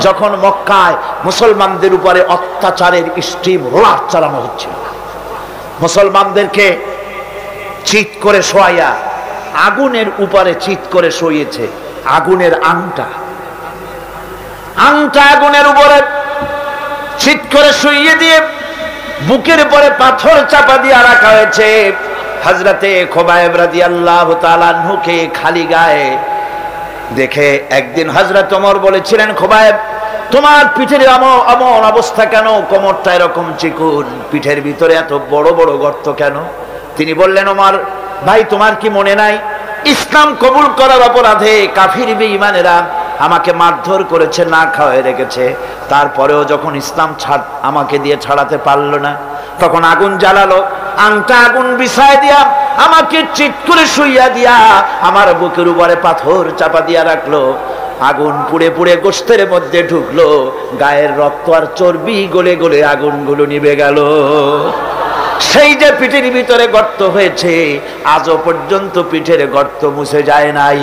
যখন মক্কায় মুসলমানদের উপরে অত্যাচারের স্টিম রোলার চালানো হচ্ছিল, মুসলমানদেরকে চিৎ করে শোয়াইয়া আগুনের উপরে চিৎ করে শুইয়েছে। আগুনের আংটা আগুনের উপরে চিৎ করে শুইয়ে দিয়ে বুকের উপরে পাথর চাপা দিয়ে রাখা হয়েছে। হযরতে খুবাইব রাদিয়াল্লাহু তাআলা আনহুকে খালি গায়ে দেখে একদিন হযরত ওমর বলেছিলেন, খুবাইব, তোমার পিঠের এমন অবস্থা কেন? কোমরটা এরকম চিকুন, পিঠের ভিতরে এত বড় বড় গর্ত কেন? তিনি বললেন, ওমর ভাই, তোমার কি মনে নাই ইসলাম কবুল করার অপরাধে কাফির বেঈমানেরা আমাকে মারধর করেছে, না খাওয়ায় রেখেছে, তারপরেও যখন ইসলাম আমাকে দিয়ে ছাড়াতে পারলো না, তখন আগুন জ্বালালো, আংটা আগুন বিছায় দিয়া আমাকে চিৎ করে শুইয়া দিয়া আমার বুকের উপরে পাথর চাপা দিয়া রাখলো। আগুন পুড়ে পুড়ে গোশতের মধ্যে ঢুকলো, গায়ের রক্ত আর চর্বি গলে গলে আগুনগুলো নিভে গেল। সেই যে পিঠের ভিতরে গর্ত হয়েছে, আজও পর্যন্ত পিঠের গর্ত মুছে যায় নাই।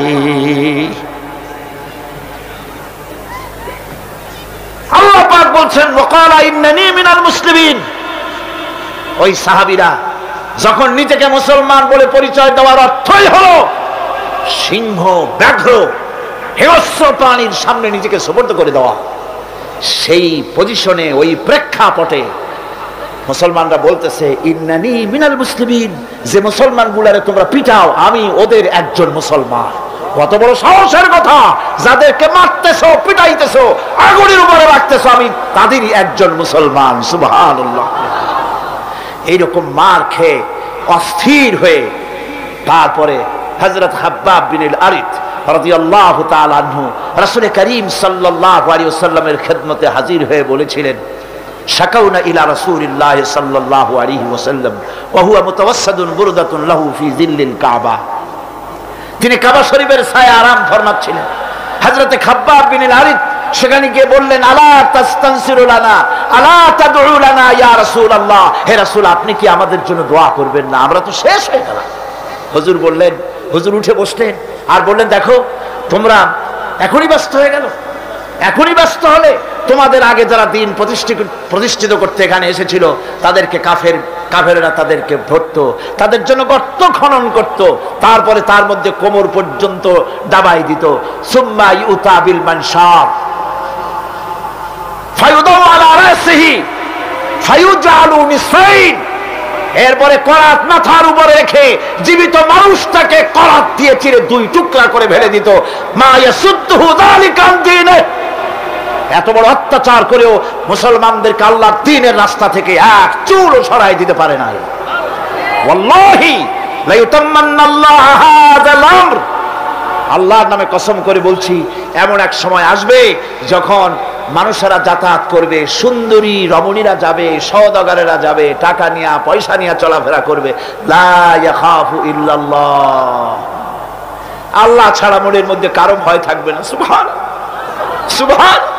আল্লাহ পাক বলছেন, ওয়াকালা ইন্নানী মিনাল মুসলিমিন। ওই সাহাবীরা যখন নিজেকে মুসলমান বলে পরিচয় দেওয়ার অর্থই হলো সিংহ, ব্যাঘ্র, হিংস্র প্রাণীর সামনে নিজেকে সুপর্দ করে দেওয়া, সেই পজিশনে, ওই প্রেক্ষাপটে মুসলমানরা বলতেছে, ইন্নানী মিনাল মুসলিমিন, যে মুসলমান গুলারে তোমরা পিটাও, আমি ওদের একজন মুসলমান। কত বড় সাহসের কথা! যাদেরকে মারতেছো, পিটাইতেছো, আগুনের উপরে রাখতেছো, আমি তাদেরই একজন মুসলমান। সুবহানাল্লাহ। এইরকম মার খেয়ে অস্থির হয়ে তারপরে হযরত খাব্বাব বিন আল-আরিত রাদিয়াল্লাহু তাআলা আনহু রাসূল করিম সাল্লাল্লাহু আলাইহি ওয়াসাল্লামের খেদমতে হাজির হয়ে বলেছিলেন, শাকাউনা ইলা রাসূলিল্লাহ সাল্লাল্লাহু আলাইহি ওয়াসাল্লাম ওয়া হুয়া মুতাওয়াসসাদুন বুরদাতুন লাহু ফি যিল্লিল কাবা। তিনি কাবা শরীফের ছায়ায় আরাম ফরমাচ্ছিলেন। হযরত খাব্বাব বিন আল-আরিত সেখানে গিয়ে বললেন, আলা তাস্তানসিরু লানা, আলা তাদউ লানা ইয়া রাসূলুল্লাহ, হে রাসূল, আপনি কি আমাদের জন্য দোয়া করবেন না? আমরা তো শেষ হয়ে গেলাম। হুজুর বললেন, হুজুর উঠে বসলেন আর বললেন, দেখো, তোমরা এখনই ব্যস্ত হয়ে গেল। এখনই ব্যস্ত হলে তোমাদের আগে যারা দিন প্রতিষ্ঠিত করতে এখানে এসেছিল, তাদেরকে কাফেররা তাদেরকে ধরতো, তাদের জন্য গর্ত খনন করত, তারপরে তার মধ্যে কোমর পর্যন্ত দাবাই দিত। সুম্মা ইউতা বিল মানশাব ফায়ুদাউ আলা রাসিহি ফায়ুজালু নিসাইন, এরপরে করাত মাথার উপরে রেখে জীবিত মানুষটাকে করাত দিয়ে চিরে দুই টুকরা করে ফেলে দিত। মা ইয়াসুদ্দুহু যালিকা আন দীনে, এত বড় অত্যাচার করেও মুসলমানদেরকে আল্লাহর দ্বীনের রাস্তা থেকে এক চুলও সরাই দিতে পারে না। ওয়াল্লাহি লা ইউতাম্মান্নাল্লাহু হাযাল আমর, আল্লাহর নামে কসম করে বলছি, এমন এক সময় আসবে যখন মানুষেরা যাতায়াত করবে, সুন্দরী রমণীরা যাবে, সওদাগরেরা যাবে, টাকা নিয়ে পয়সা নিয়ে চলাফেরা করবে, লা ইয়াখাফু ইল্লাল্লাহ, আল্লাহ ছাড়া মনের মধ্যে কারো ভয় থাকবে না। সুবহানাল্লাহ, সুবহানাল্লাহ,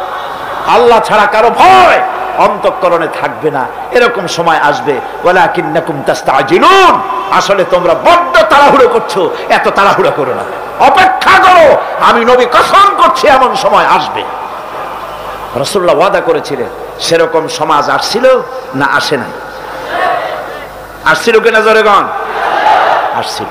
আল্লাহ ছাড়া কারো ভয় অন্তঃকরণে থাকবে না। এরকম সময় আসবে, ওয়ালাকিন্নাকুম তাস্তাজিলুন, আসলে তোমরা বড্ড তাড়াহুড়ো করছো, এত তাড়াহুড়ো করো না, অপেক্ষা করো, আমি নবী কসম করছি এমন সময় আসবে। রাসূলুল্লাহ ওয়াদা করেছিলেন। সেরকম সমাজ আসছিল না আসে নাই? আসছিল কিনা জোরে গণ? আসছিল।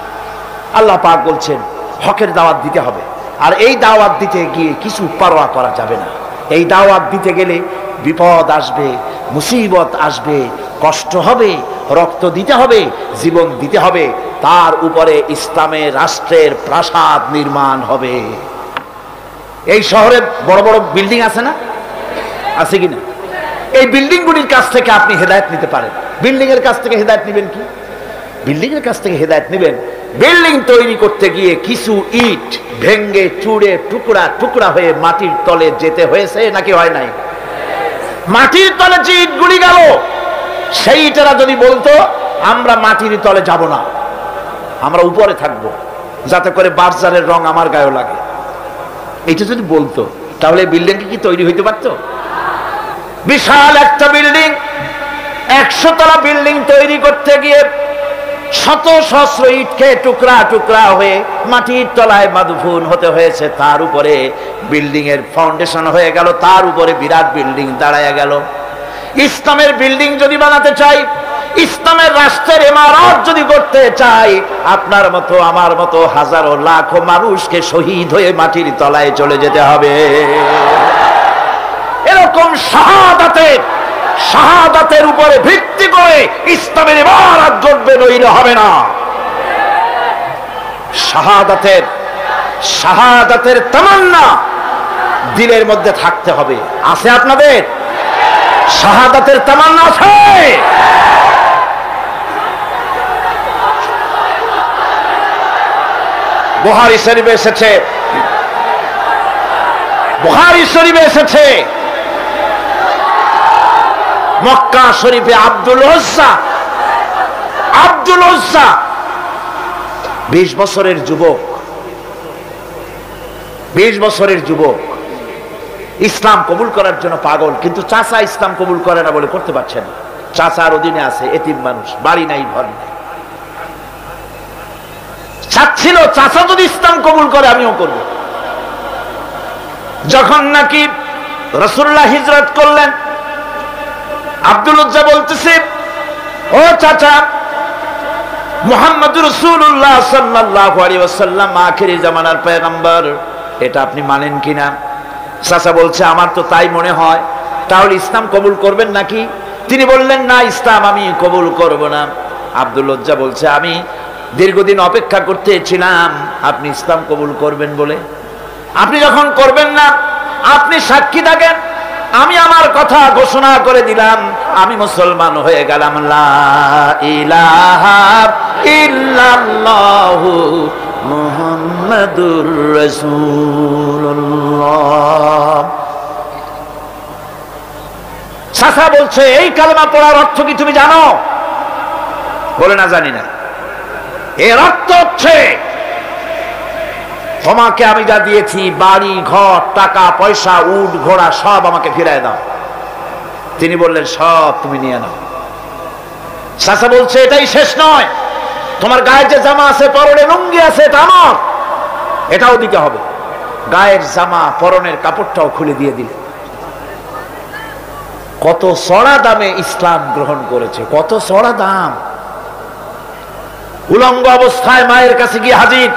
আল্লাহ পাক বলছেন, হকের দাওয়াত দিতে হবে, আর এই দাওয়াত দিতে গিয়ে কিছু পরোয়া করা যাবে না। এই দাওয়াত দিতে গেলে বিপদ আসবে, মুসিবত আসবে, কষ্ট হবে, রক্ত দিতে হবে, জীবন দিতে হবে, তার উপরে ইসলামের রাষ্ট্রের প্রাসাদ নির্মাণ হবে। এই শহরে বড় বড় বিল্ডিং আছে না? আছে কিনা? এই বিল্ডিংগুলির কাছ থেকে আপনি হেদায়েত নিতে পারেন। বিল্ডিং এর কাছ থেকে হেদায়েত নেবেন কি? বিল্ডিং এর কাছ থেকে হেদায়েত নেবেন বিল্ডিং তৈরি করতে গিয়ে কিছু ইট ভেঙ্গে চুড়ে টুকরা টুকরা হয়ে মাটির তলে যেতে হয়েছে নাকি হয় নাই? মাটির তলে যে ইটগুলি গেল, সেই ইটেরা যদি বলতো আমরা মাটির তলে যাব না, আমরা উপরে থাকবো, যাতে করে বার্জারের রং আমার গায়ে লাগে, এটা যদি বলতো, তাহলে বিল্ডিং কি তৈরি হইতে পারতো? বিশাল একটা বিল্ডিং, 100 তলা বিল্ডিং তৈরি করতে গিয়ে শত সহস্র ইটকে টুকরা টুকরা হয়ে মাটির তলায় মাদফুন হতে হয়েছে, তার উপরে বিল্ডিং এর ফাউন্ডেশন হয়ে গেল, তার উপরে বিরাট বিল্ডিং দাঁড়ায় গেল। ইসলামের বিল্ডিং যদি বানাতে চাই, ইসলামের রাষ্ট্রের ইমারত যদি করতে চাই, আপনার মতো আমার মতো হাজারো লাখো মানুষকে শহীদ হয়ে মাটির তলায় চলে যেতে হবে। এরকম শাহাদাতের উপরে ভিত্তি করে ইসলামের ইমারত গড়বে, নইলে হবে না। শাহাদাতের তামান্না দিলের মধ্যে থাকতে হবে। আছে আপনাদের শাহাদাতের তামান্না? আছে। বুখারী শরীফে এসেছে মক্কা শরীফে আব্দুল উজ্জা 20 বছরের যুবক ইসলাম কবুল করার জন্য পাগল, কিন্তু চাচা ইসলাম কবুল করে না বলে করতে পারছেন। চাচার অধীনে আছে, এতিম মানুষ, বাড়ি নাই, ঘর নাই। চাচ্ছিল চাচা যদি ইসলাম কবুল করে আমিও করব। যখন নাকি রাসূলুল্লাহ হিজরত করলেন, আব্দুল উজ্জা বলতেছে, ও চাচা, মুহাম্মদুর রাসূলুল্লাহ সাল্লাল্লাহু আলাইহি ওয়াসাল্লাম আখিরি জামানার পয়গম্বর, এটা আপনি মানেন কিনা? চাচা বলছে, আমার তো তাই মনে হয়। তাহলে ইসলাম কবুল করবেন নাকি? তিনি বললেন, না, ইসলাম আমি কবুল করব না। আব্দুল উজ্জা বলছে, আমি দীর্ঘদিন অপেক্ষা করতেছিলাম আপনি ইসলাম কবুল করবেন বলে। আপনি যখন করবেন না, আপনি সাক্ষী থাকেন, আমি আমার কথা ঘোষণা করে দিলাম, আমি মুসলমান হয়ে গেলাম। লা ইলাহা ইল্লাল্লাহু মুহাম্মাদুর রাসূলুল্লাহ। চাচা বলছে, এই কালেমা পড়ার অর্থ কি তুমি জানো? বলে, না, জানি না। এর অর্থ হচ্ছে, তোমাকে আমি যা দিয়েছি, বাড়ি ঘর টাকা পয়সা উট ঘোড়া সব আমাকে ফিরায় দাও। তিনি বললেন, সব তুমি নিয়ে নাও। চাচা বলছে, এটাই শেষ নয়, তোমার গায়ে যে জামা আছে, পরনে লুঙ্গি আছে, এটা আমার, এটাও দিতে হবে। গায়ের জামা পরনের কাপড়টাও খুলে দিয়ে দিলে। কত চড়া দামে ইসলাম গ্রহণ করেছে, কত চড়া দাম। উলঙ্গ অবস্থায় মায়ের কাছে গিয়ে হাজির।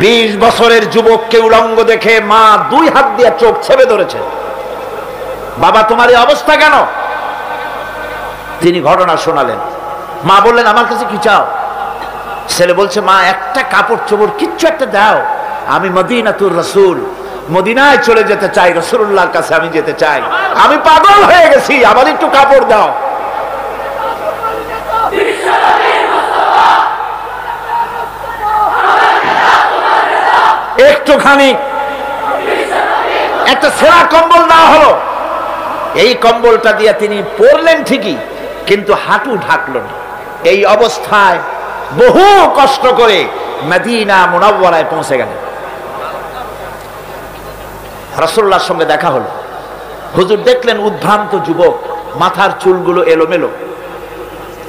20 বছরের যুবককে উলঙ্গ দেখে মা 2 হাত দিয়ে চোখ ছেপে ধরেছে। বাবা, তোমার এই অবস্থা কেন? তিনি ঘটনা শোনালেন। মা বললেন, আমার কাছে কি চাও? ছেলে বলছে, মা, একটা কাপড় চোপড় কিচ্ছু একটা দাও, আমি মদিনাতুর রাসূল, মদিনায় চলে যেতে চাই, রাসূলুল্লাহর কাছে আমি যেতে চাই, আমি পাগল হয়ে গেছি, আমার একটু কাপড় দাও। একটুখানি একটা সেরা কম্বল দেওয়া হলো। এই কম্বলটা দিয়ে তিনি পরলেন ঠিকই, কিন্তু হাঁটু ঢাকলো না। এই অবস্থায় বহু কষ্ট করে মদিনা মুনাওয়ারায় পৌঁছে গেলেন। রাসূলুল্লাহর সঙ্গে দেখা হলো। হুজুর দেখলেন উদ্ভ্রান্ত যুবক, মাথার চুলগুলো এলোমেলো,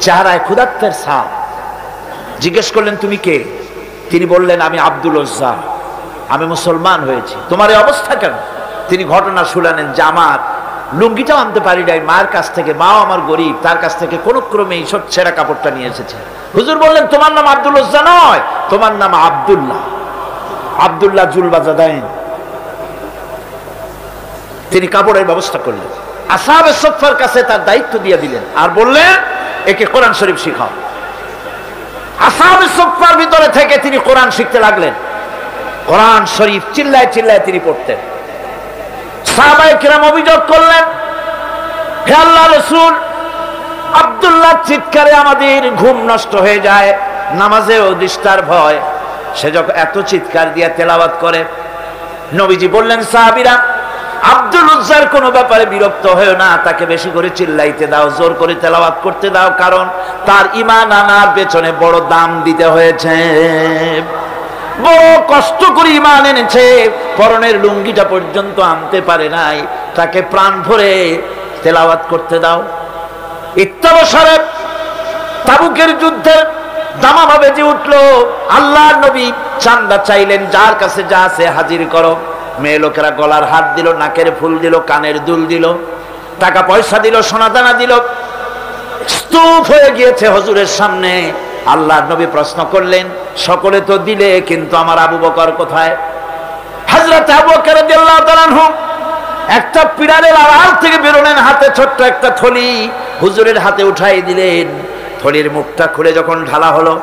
চেহারায় ক্ষুধার্তের ছাপ। জিজ্ঞেস করলেন, তুমি কে? তিনি বললেন, আমি আব্দুল উজ্জা, আমি মুসলমান হয়েছি। তোমার এই অবস্থা কেন? তিনি ঘটনা শুনালেন যে আমার লুঙ্গিটাও আনতে পারি নাই মায়ের কাছ থেকে, মাও আমার গরিব, তার কাছ থেকে কোন ক্রমে এইসব ছেঁড়া কাপড়টা নিয়ে এসেছে। হুজুর বললেন, তোমার নাম আব্দুল উজ্জা নয়, তোমার নাম আব্দুল্লাহ জুলবাজাদাইন। তিনি কাপড়ের ব্যবস্থা করলেন, আসহাবে সুফফার কাছে তার দায়িত্ব দিয়ে দিলেন, আর বললেন, একে কোরআন শরীফ শিখাও। আসহাবে সুফফার ভিতরে থেকে তিনি কোরআন শিখতে লাগলেন। কোরআন শরীফ চিল্লায় চিল্লায় তিনি পড়তেন। সাহাবায়ে কিরাম অভিযোগ করলেন, হে আল্লাহর রাসূল, আব্দুল্লাহ চিৎকারে আমাদের ঘুম নষ্ট হয়ে যায়, নামাজেও ডিস্টার্ব হয়, সে যখন এত চিৎকার দিয়ে তেলাওয়াত করে। নবীজি বললেন, সাহাবীরা, আব্দুল উজ্জার কোনো ব্যাপারে বিরক্ত হয়েও না, তাকে বেশি করে চিল্লাইতে দাও, জোর করে তেলাওয়াত করতে দাও, কারণ তার ঈমান আনার পেছনে বড় দাম দিতে হয়েছে, বড় কষ্ট করে ঈমান এনেছে, পরনের লুঙ্গিটা পর্যন্ত আনতে পারে নাই, তাকে প্রাণ ভরে তেলাওয়াত করতে দাও। ইত্তাবসারে তাবুকের যুদ্ধের দামামা বেজে উঠলো। আল্লাহর নবী চান্দা চাইলেন, যার কাছে যা আছে হাজির করো। মেয়ে লোকেরা গলার হাত দিল, নাকের ফুল দিল, কানের দুল দিল, টাকা পয়সা দিল, সোনা দানা দিল। স্তূপ হয়ে গিয়েছে হুজুরের সামনে। আল্লাহর নবী প্রশ্ন করলেন, সকলে তো দিলে, কিন্তু আমার আবু বকর কোথায়? হযরত আবু বকর রাদিয়াল্লাহু তাআলা আনহু একটা পিরালের আড়াল থেকে বেরোলেন, হাতে ছোট্ট একটা থলি হুজুরের হাতে উঠাই দিলেন। থলির মুখটা খুলে যখন ঢালা হলো,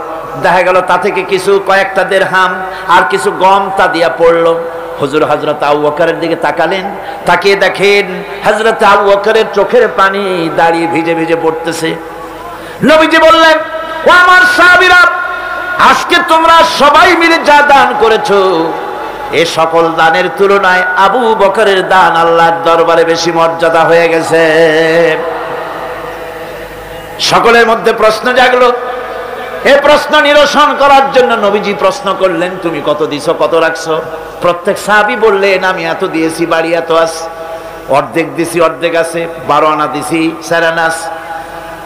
দেখা গেল তা থেকে কিছু কয়েকটা দিরহাম আর কিছু গম তা দিয়া পড়লো। হুজুর হযরত আবু বকরের দিকে তাকালেন, তাকিয়ে দেখেন হযরত আবু বকরের চোখের পানি দাঁড়িয়ে ভিজে ভিজে পড়তেছে। নবীজি বললেন, ও আমার সাহাবীরা, আজকে তোমরা সবাই মিলে যা দান করেছো, এ সকল দানের তুলনায় আবু বকরের দান আল্লাহর দরবারে বেশি মর্যাদা হয়ে গেছে। সকলের মধ্যে প্রশ্ন জাগলো। এই প্রশ্ন নিরসন করার জন্য নবীজি প্রশ্ন করলেন, তুমি কত দিছো, কত রাখছো? প্রত্যেক সাহাবী বললেন, আমি এত দিয়েছি, বাড়ি এত আছে, অর্ধেক দিছি, অর্ধেক আছে, 12 আনা দিছি, 4 আনা আছে।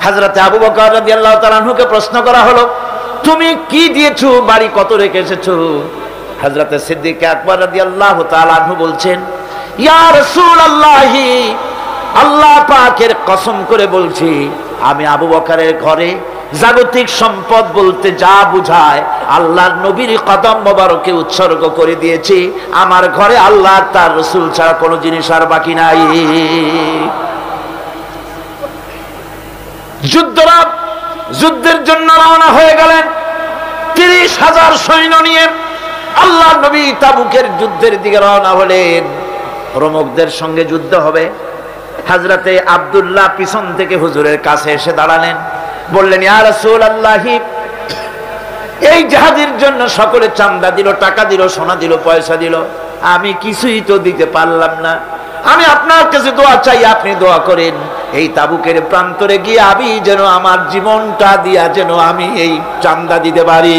হযরত আবু বকর রাদিয়াল্লাহু তাআলা আনহুকে প্রশ্ন করা হলো, তুমি কি দিয়েছো, বাড়ি কত রেখে এসেছো? হযরত সিদ্দিক আকবর রাদিয়াল্লাহু তাআলা আনহু বলছেন, ইয়া রাসূলুল্লাহ, আল্লাহ পাকের কসম করে বলছি, আমি আবু বকরের ঘরে জাগতিক সম্পদ বলতে যা বুঝায় আল্লাহর নবীর কদম মোবারকে উৎসর্গ করে দিয়েছি। আমার ঘরে আল্লাহ তার রাসূল ছাড়া কোনো জিনিস আর বাকি নাই। যুদ্ধের জন্য রওনা হয়ে গেলেন 30,000 সৈন্য নিয়ে। আল্লাহর নবী তাবুকের যুদ্ধের দিকে রওনা হলেন। রোমকদের সঙ্গে যুদ্ধ হবে। হযরতে আব্দুল্লাহ পিছন থেকে হুজুরের কাছে এসে দাঁড়ালেন, বললেন, ইয়া রাসূলুল্লাহ, এই জিহাদের জন্য সকলে চান্দা দিল, টাকা দিল, সোনা দিল, পয়সা দিল, আমি কিছুই তো দিতে পারলাম না। আমি আপনার কাছে দোয়া চাই, আপনি দোয়া করেন, এই তাবুকের প্রান্তরে গিয়ে আমি যেন আমার জীবনটা দিয়া যেন আমি এই চান্দা দিতে পারি,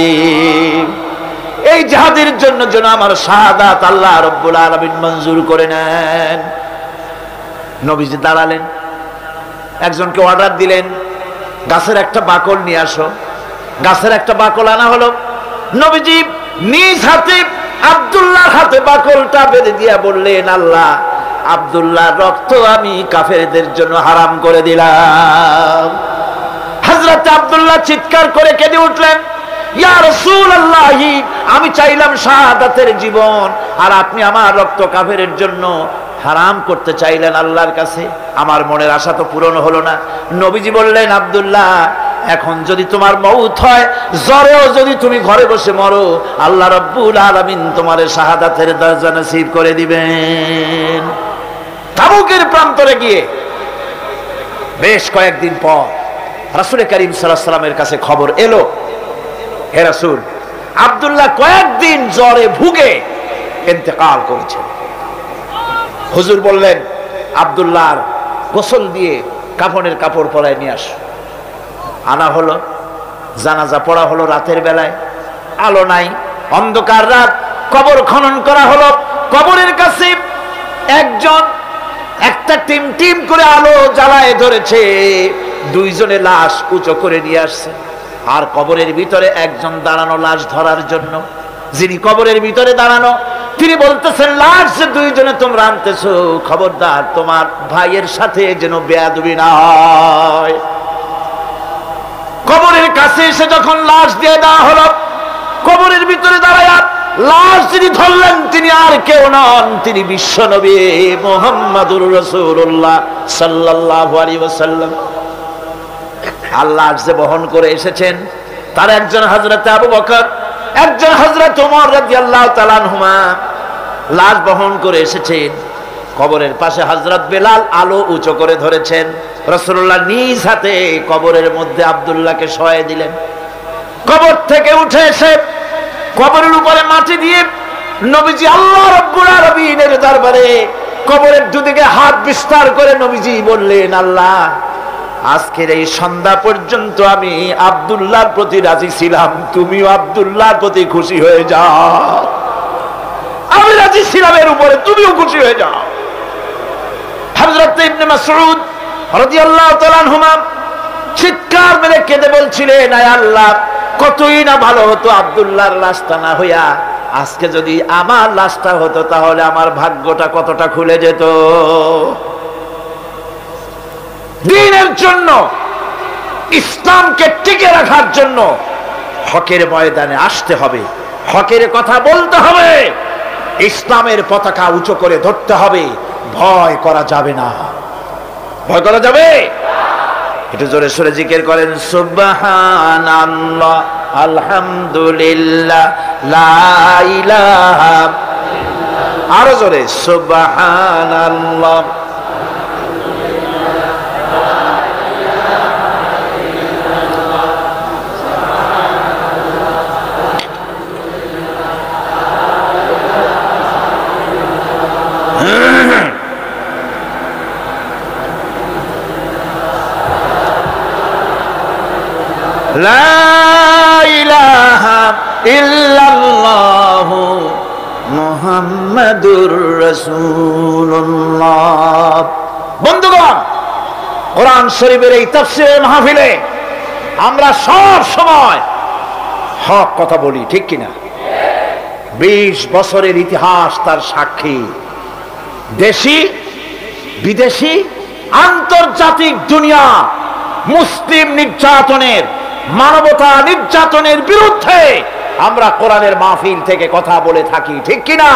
এই জিহাদের জন্য যেন আমার শাহাদাত আল্লাহ রাব্বুল আলামিন মঞ্জুর করে নেন। নবীজি দাঁড়ালেন, একজনকে অর্ডার দিলেন, গাছের একটা বাকল নিয়ে আসো। গাছের একটা বাকল আনা হলো। নবীজি নিজ হাতে আব্দুল্লাহর হাতে বাকলটা বেঁধে দিয়া বললেন, আল্লাহ, আব্দুল্লাহর রক্ত আমি কাফেরদের জন্য হারাম করে দিলাম। হযরত আব্দুল্লাহ চিৎকার করে কেঁদে উঠলেন, ইয়া রাসূলুল্লাহ, আমি চাইলাম শাহাদাতের জীবন, আর আপনি আমার রক্ত কাফেরের জন্য হারাম করতে চাইলেন আল্লাহর কাছে। আমার মনের আশা তো পূরণ হলো না। নবীজি বললেন, আব্দুল্লাহ, এখন যদি তোমার মউত হয়, জ্বরেও যদি তুমি ঘরে বসে মরো, আল্লাহ রাব্বুল আলামিন তোমার শাহাদাতের দরজা নসিব করে দিবেন। তাবুকের প্রান্তরে গিয়ে বেশ কয়েকদিন পর রাসূল করিম সাল্লাল্লাহু আলাইহি ওয়াসাল্লামের কাছে খবর এলো, হে রাসূল, আব্দুল্লাহ কয়েকদিন জ্বরে ভুগে ইন্তেকাল করেছে। হুজুর বললেন, আব্দুল্লাহর গোসল দিয়ে কাফনের কাপড় পরায় নিয়ে আসো। আনা হলো, জানাজা পড়া হলো রাতের বেলায়, আলো নাই, অন্ধকার রাত। কবর খনন করা হলো। কবরের কাছে একজন একটা টিম টিম করে আলো জ্বালায় ধরেছে, দুইজনে লাশ উঁচু করে নিয়ে আসছে। আর কবরের ভিতরে একজন দাঁড়ানো লাশ ধরার জন্য। যিনি কবরের ভিতরে দাঁড়ানো, তিনি বলতেছেন, লাশ যে দুইজনে তোমরা আনতেছো, খবরদার তোমার ভাইয়ের সাথে যেন বেয়াদবি না হয়। কবরের কাছে এসে যখন লাশ দিয়ে দেওয়া হলো, কবরের ভিতরে দাঁড়ায় লাশ যিনি ধরলেন, তিনি আর কেউ নন, তিনি বিশ্বনবী মুহাম্মদুর রাসূলুল্লাহ সাল্লাল্লাহু আলাইহি ওয়াসাল্লাম। আল্লাহ যে বহন করে এসেছেন, তার একজন হযরত আবু বকর, একজন হযরত ওমর রাদিয়াল্লাহু তাআলা আনহুমা লাশ বহন করে এসেছেন। কবরের পাশে হযরত বেলাল আলো উঁচু করে ধরেছেন। রাসূলুল্লাহ নিজ হাতে কবরের মধ্যে আব্দুল্লাহকে শোয়াই দিলেন। কবর থেকে উঠে এসে কবরের উপরে মাটি দিয়ে নবীজি আল্লাহ রাব্বুল আলামিনের দরবারে কবরের দুদিকে হাত বিস্তার করে নবীজি বললেন, আল্লাহ, আজকের এই সন্ধ্যা পর্যন্ত আমি আব্দুল্লাহর প্রতি রাজি ছিলাম, তুমিও আব্দুল্লাহর প্রতি খুশি হয়ে যাও। আমি রাজি ছিলাম এর উপরে, তুমিও খুশি হয়ে যাও। হযরত ইবনে মাসউদ রাদিয়াল্লাহু তাআলা আনহুমা চিৎকার মেরে কেঁদে বলছিলেন, আয় আল্লাহ, কতই না ভালো হতো আব্দুল্লাহর লাশটা না হইয়া আজকে যদি আমার লাশটা হতো, তাহলে আমার ভাগ্যটা কতটা খুলে যেত। দ্বীনের জন্য, ইসলামকে টিকে রাখার জন্য হকের ময়দানে আসতে হবে, হকের কথা বলতে হবে, ইসলামের পতাকা উঁচু করে ধরতে হবে। ভয় করা যাবে না। ভয় করা যাবে? একটু জোরে সোরে জিকির করেন, সুবহানাল্লাহ, আলহামদুলিল্লাহ, লা ইলাহা, আরো জোরে, সুবহানাল্লাহ। লা ইলাহা ইল্লাল্লাহু মুহাম্মাদুর রাসূলুল্লাহ। বন্ধুগণ, কোরআন শরীফের এই তাফসীরের মাহফিলে আমরা সব সময় হক কথা বলি, ঠিক কিনা? 20 বছরের ইতিহাস তার সাক্ষী। দেশি বিদেশি আন্তর্জাতিক দুনিয়া মুসলিম নির্যাতনের, মানবতা নির্যাতনের বিরুদ্ধে আমরা কোরআনের মাহফিল থেকে কথা বলে থাকি, ঠিক কিনা?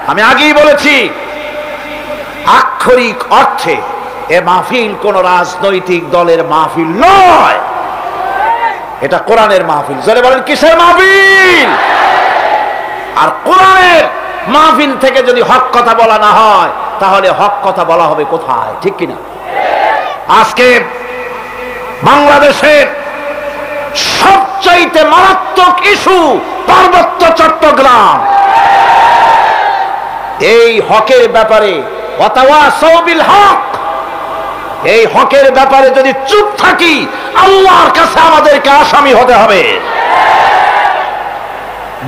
আমি আগেই বলেছি, আক্ষরিক অর্থে এ মাহফিল কোন রাজনৈতিক দলের মাহফিল নয়, এটা কোরআনের মাহফিল। জোরে বলেন, কিসের মাহফিল? আর কোরআনের মাহফিল থেকে যদি হক কথা বলা না হয়, তাহলে হক কথা বলা হবে কোথায়, ঠিক কিনা? আজকে বাংলাদেশের সবচাইতে মারাত্মক ইস্যু পার্বত্য চট্টগ্রাম। এই হকের ব্যাপারে ওয়াতাওয়াসাউ বিল হক, এই হকের ব্যাপারে যদি চুপ থাকি, আল্লাহর কাছে আমাদেরকে আসামি হতে হবে।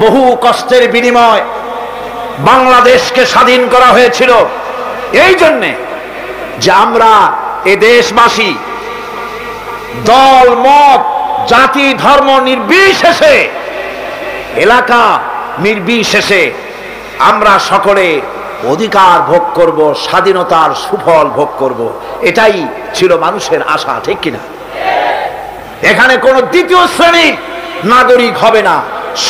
বহু কষ্টের বিনিময় বাংলাদেশকে স্বাধীন করা হয়েছিল এই জন্যে যে আমরা এ দেশবাসী দল মত জাতি ধর্ম নির্বিশেষে, এলাকা নির্বিশেষে আমরা সকলে অধিকার ভোগ করব, স্বাধীনতার সুফল ভোগ করব। এটাই ছিল মানুষের আশা, ঠিক কিনা? এখানে কোন দ্বিতীয় শ্রেণীর নাগরিক হবে না,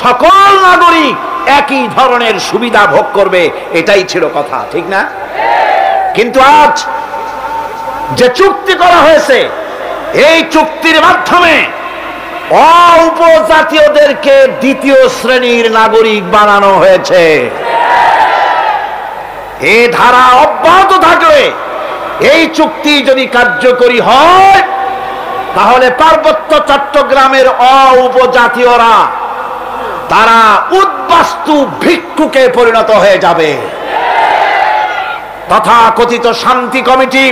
সকল নাগরিক একই ধরনের সুবিধা ভোগ করবে, এটাই ছিল কথা, ঠিক না? কিন্তু আজ যে চুক্তি করা হয়েছে, এই চুক্তির মাধ্যমে উপজাতীয়দেরকে দ্বিতীয় শ্রেণীর নাগরিক বানানো হয়েছে। এই ধারা অব্যাহত থাকলে, এই চুক্তি যদি কার্যকরী হয়, তাহলে পার্বত্য চট্টগ্রামের উপজাতীয়রা তারা উদ্বাস্তু ভিক্ষুকে পরিণত হয়ে যাবে। তথাকথিত শান্তি কমিটি,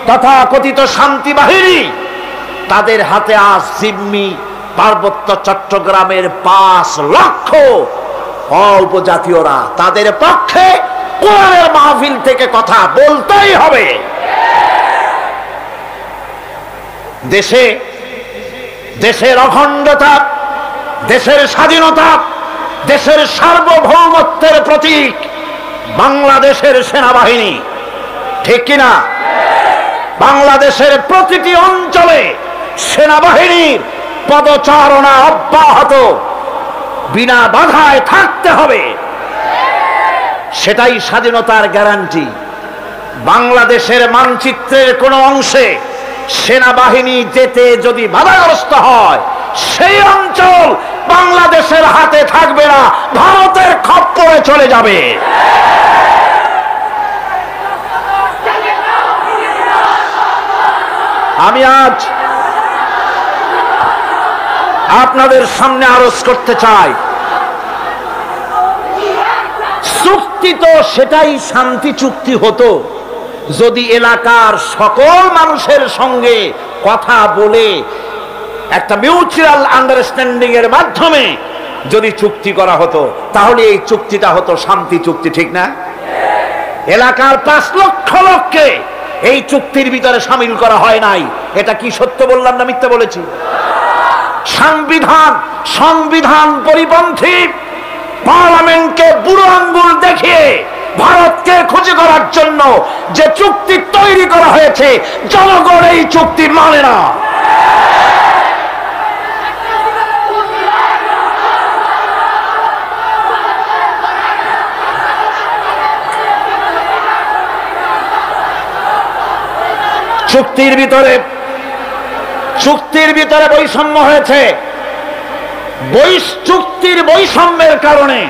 তথাকথিত শান্তি বাহিনী, তাদের হাতে আজ জিম্মি পার্বত্য চট্টগ্রামের 5 লক্ষ উপজাতীয়রা। তাদের পক্ষে কোরআনের মাহফিল থেকে কথা বলতেই হবে। দেশের অখণ্ডতা, দেশের স্বাধীনতা, দেশের সার্বভৌমত্বের প্রতীক বাংলাদেশের সেনাবাহিনী, ঠিক কিনা? বাংলাদেশের প্রতিটি অঞ্চলে সেনাবাহিনীর পদচারণা অব্যাহত, বিনা বাধায় থাকতে হবে। সেটাই স্বাধীনতার গ্যারান্টি। বাংলাদেশের মানচিত্রের কোন অংশে সেনাবাহিনী যেতে যদি বাধাগ্রস্ত হয়, সেই অঞ্চল বাংলাদেশের হাতে থাকবে না, ভারতের খপ্পরে চলে যাবে। আমি আজ আপনাদের সামনে আরজ করতে চাই, চুক্তি তো সেটাই শান্তি চুক্তি হতো যদি এলাকার সকল মানুষের সঙ্গে কথা বলে একটা মিউচুয়াল আন্ডারস্ট্যান্ডিং এর মাধ্যমে যদি চুক্তি করা হতো, তাহলে এই চুক্তিটা হতো শান্তি চুক্তি, ঠিক না? এলাকার 5 লক্ষ লোককে এই চুক্তির ভিতরে সামিল করা হয় নাই। এটা কি সত্য বললাম না মিথ্যা বলেছি? সংবিধান পরিপন্থী পার্লামেন্টকে বুড়ো আঙ্গুল দেখিয়ে ভারতকে খুশি করার জন্য যে চুক্তি তৈরি করা হয়েছে, জনগণ এই চুক্তি মানে না। চুক্তির ভিতরে বৈষম্য হয়েছে। চুক্তির বৈষম্যের কারণে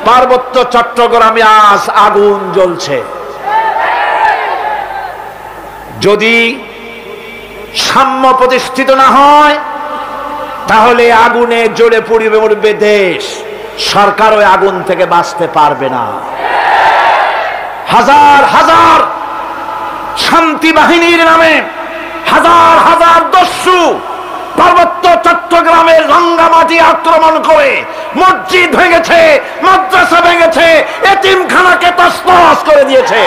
পার্বত্য চট্টগ্রামে আজ আগুন জ্বলছে। যদি সাম্য প্রতিষ্ঠিত না হয় তাহলে আগুনে জ্বলে পুড়বে দেশ, সরকার ওই আগুন থেকে বাঁচতে পারবে না। হাজার হাজার শান্তি বাহিনীর নামে হাজার হাজার দস্যু পার্বত্য চট্টগ্রামের রাঙ্গামাটি আক্রমণ করে মসজিদ ভেঙেছে, মাদ্রাসা ভেঙেছে, এতিমখানাকে তছনছ করে দিয়েছে।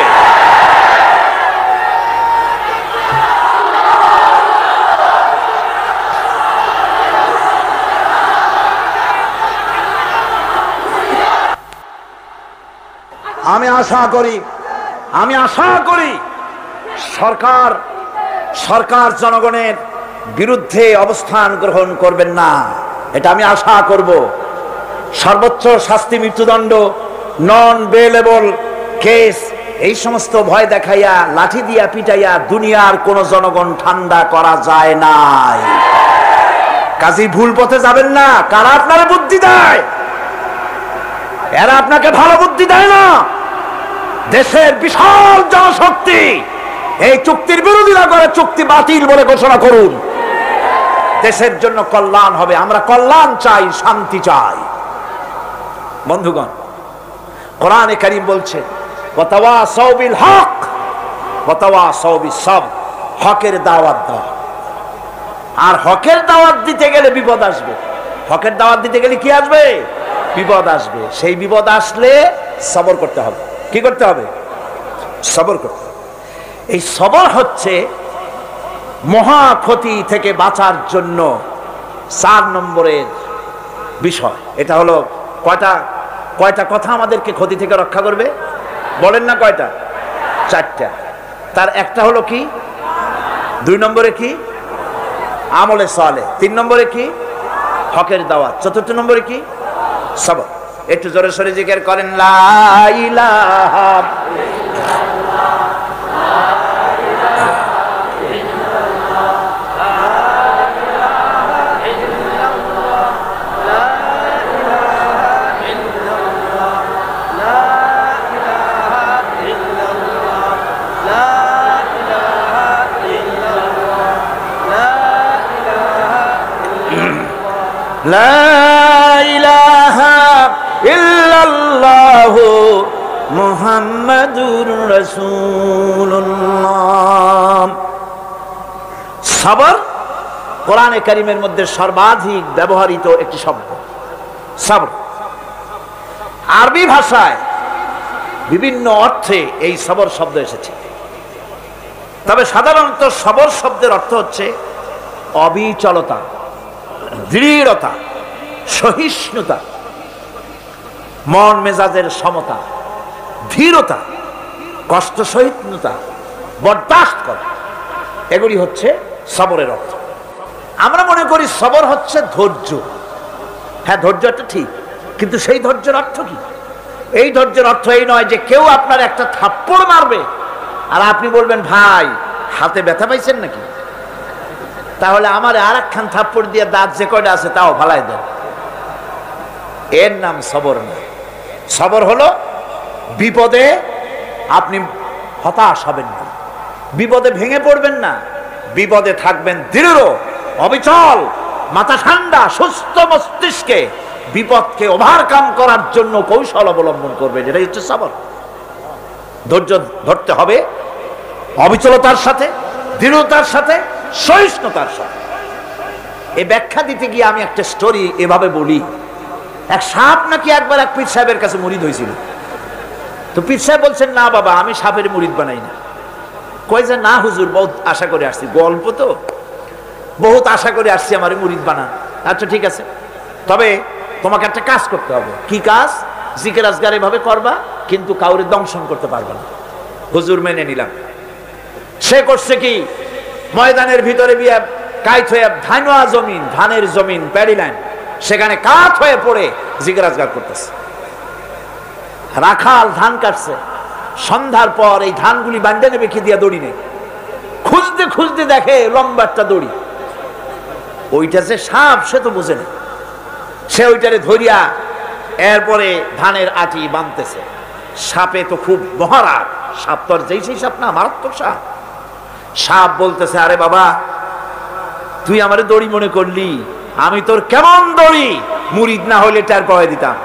আমি আশা করি সরকার জনগণের বিরুদ্ধে অবস্থান গ্রহণ করবেন না, এটা আমি আশা করব। সর্বোচ্চ শাস্তি মৃত্যুদণ্ড, নন বেলেবল কেস, এই সমস্ত ভয় দেখাইয়া লাঠি দিয়া পিটাইয়া দুনিয়ার কোন জনগণ ঠান্ডা করা যায় নাই। কাজী ভুল পথে যাবেন না। কারা আপনারা বুদ্ধি দেয়? এরা আপনাকে ভালো বুদ্ধি দেয় না। দেশের বিশাল জনশক্তি এই চুক্তির বিরোধিতা করে চুক্তি বাতিল বলে ঘোষণা করুন। দেশের জন্য কল্যাণ হবে। আমরা কল্যাণ চাই, শান্তি চাই। বন্ধুগণ, কোরআনে কারীম বলছে ওয়াতাওয়াসাউ বিল হক ওয়াতাওয়াসাউ বিস সাবর, হকের দাওয়াত দাও। আর হকের দাওয়াত দিতে গেলে বিপদ আসবে। হকের দাওয়াত দিতে গেলে কি আসবে? বিপদ আসবে। সেই বিপদ আসলে সবর করতে হবে। কি করতে হবে? সবর করতে হবে। এই সবর হচ্ছে মহা ক্ষতি থেকে বাঁচার জন্য 4 নম্বরের বিষয়। এটা হলো কয়টা কথা আমাদেরকে ক্ষতি থেকে রক্ষা করবে? বলেন না কয়টা? 4টা। তার একটা হলো কি? 2 নম্বরে কি? আমলে সালেহ। 3 নম্বরে কি? হকের দাওয়াত। 4 নম্বরে কি? সবর। একটু জোরে সোরে জিকির করেন লা ইলাহা লা ইলাহা ইল্লাল্লাহু মুহাম্মাদুর রাসূলুল্লাহ। সবর কোরআনে কারীমের মধ্যে সর্বাধিক ব্যবহৃত একটি শব্দ সবর। আরবি ভাষায় বিভিন্ন অর্থে এই সবর শব্দ এসেছে। তবে সাধারণত সবর শব্দের অর্থ হচ্ছে অবিচলতা, দৃঢ়তা, সহিষ্ণুতা, মন মেজাজের সমতা, ধীরতা, কষ্ট সহিষ্ণুতা, বরদাস্ত করা, এগুলি হচ্ছে সবরের অর্থ। আমরা মনে করি সবর হচ্ছে ধৈর্য। হ্যাঁ, ধৈর্যটা ঠিক, কিন্তু সেই ধৈর্যের অর্থ কি? এই ধৈর্যের অর্থ এই নয় যে কেউ আপনার একটা থাপ্পড় মারবে আর আপনি বলবেন ভাই হাতে ব্যথা পাইছেন নাকি, তাহলে আমার আর একখান থাপ্পড় দিয়ে দাঁত যে কয়টা আছে তাও ফালাই দেন। এর নাম সবর না। সবর হলো বিপদে আপনি হতাশ হবেন না, বিপদে ভেঙে পড়বেন না, বিপদে থাকবেন দৃঢ়, অবিচল, মাথা ঠান্ডা, সুস্থ মস্তিষ্কে বিপদকে ওভারকাম করার জন্য কৌশল অবলম্বন করবেন। এটাই হচ্ছে সবর। ধৈর্য ধরতে হবে অবিচলতার সাথে, দৃঢ়তার সাথে, সহিষ্ণুতার সাথে। এই ব্যাখ্যা দিতে গিয়ে আমি একটা স্টোরি এভাবে বলি। এক সাপ নাকি একবার এক পীর সাহেবের কাছে মুরিদ হয়েছিল। তো পীর সাহেব বলছেন না বাবা, আমি সাপের মুরিদ বানাই না। কই যে না হুজুর, বহুত আশা করে আসছি, গল্প তো বহুত আশা করে আসছি আমার মুরিদ বানান। আচ্ছা ঠিক আছে, তবে তোমাকে একটা কাজ করতে হবে। কি কাজ? জিকির আজগার এভাবে করবা, কিন্তু কাউরে দংশন করতে পারবে না। হুজুর মেনে নিলাম। সে করছে কি, ময়দানের ভিতরে বিয়া কাইত হয়ে ধানওয়া জমিন, ধানের জমিন, প্যাডি লাইন, সেখানে কাত হয়ে পড়ে জিকির আজগার করতেছে। রাখাল ধান কাটছে, সন্ধ্যার পর এই ধানগুলি বান্ধে নেবে কি দিয়া দড়ি নেই, খুঁজতে খুঁজতে দেখে লম্বা একটা দড়ি, ওইটা যে সাপ সে তো বুঝে না, সে ওইটারে ধরিয়া এরপরে ধানের আটি বাঁধতেছে। সাপে তো খুব মহারাগ, সাপ তো আর যেই সেই সাপ না, মারাত্মক সাপ। সাপ বলতেছে, আরে বাবা তুই আমারে দড়ি মনে করলি, আমি তোর কেমন দড়ি, মুরিদ না হইলে টার পাওয়া দিতাম।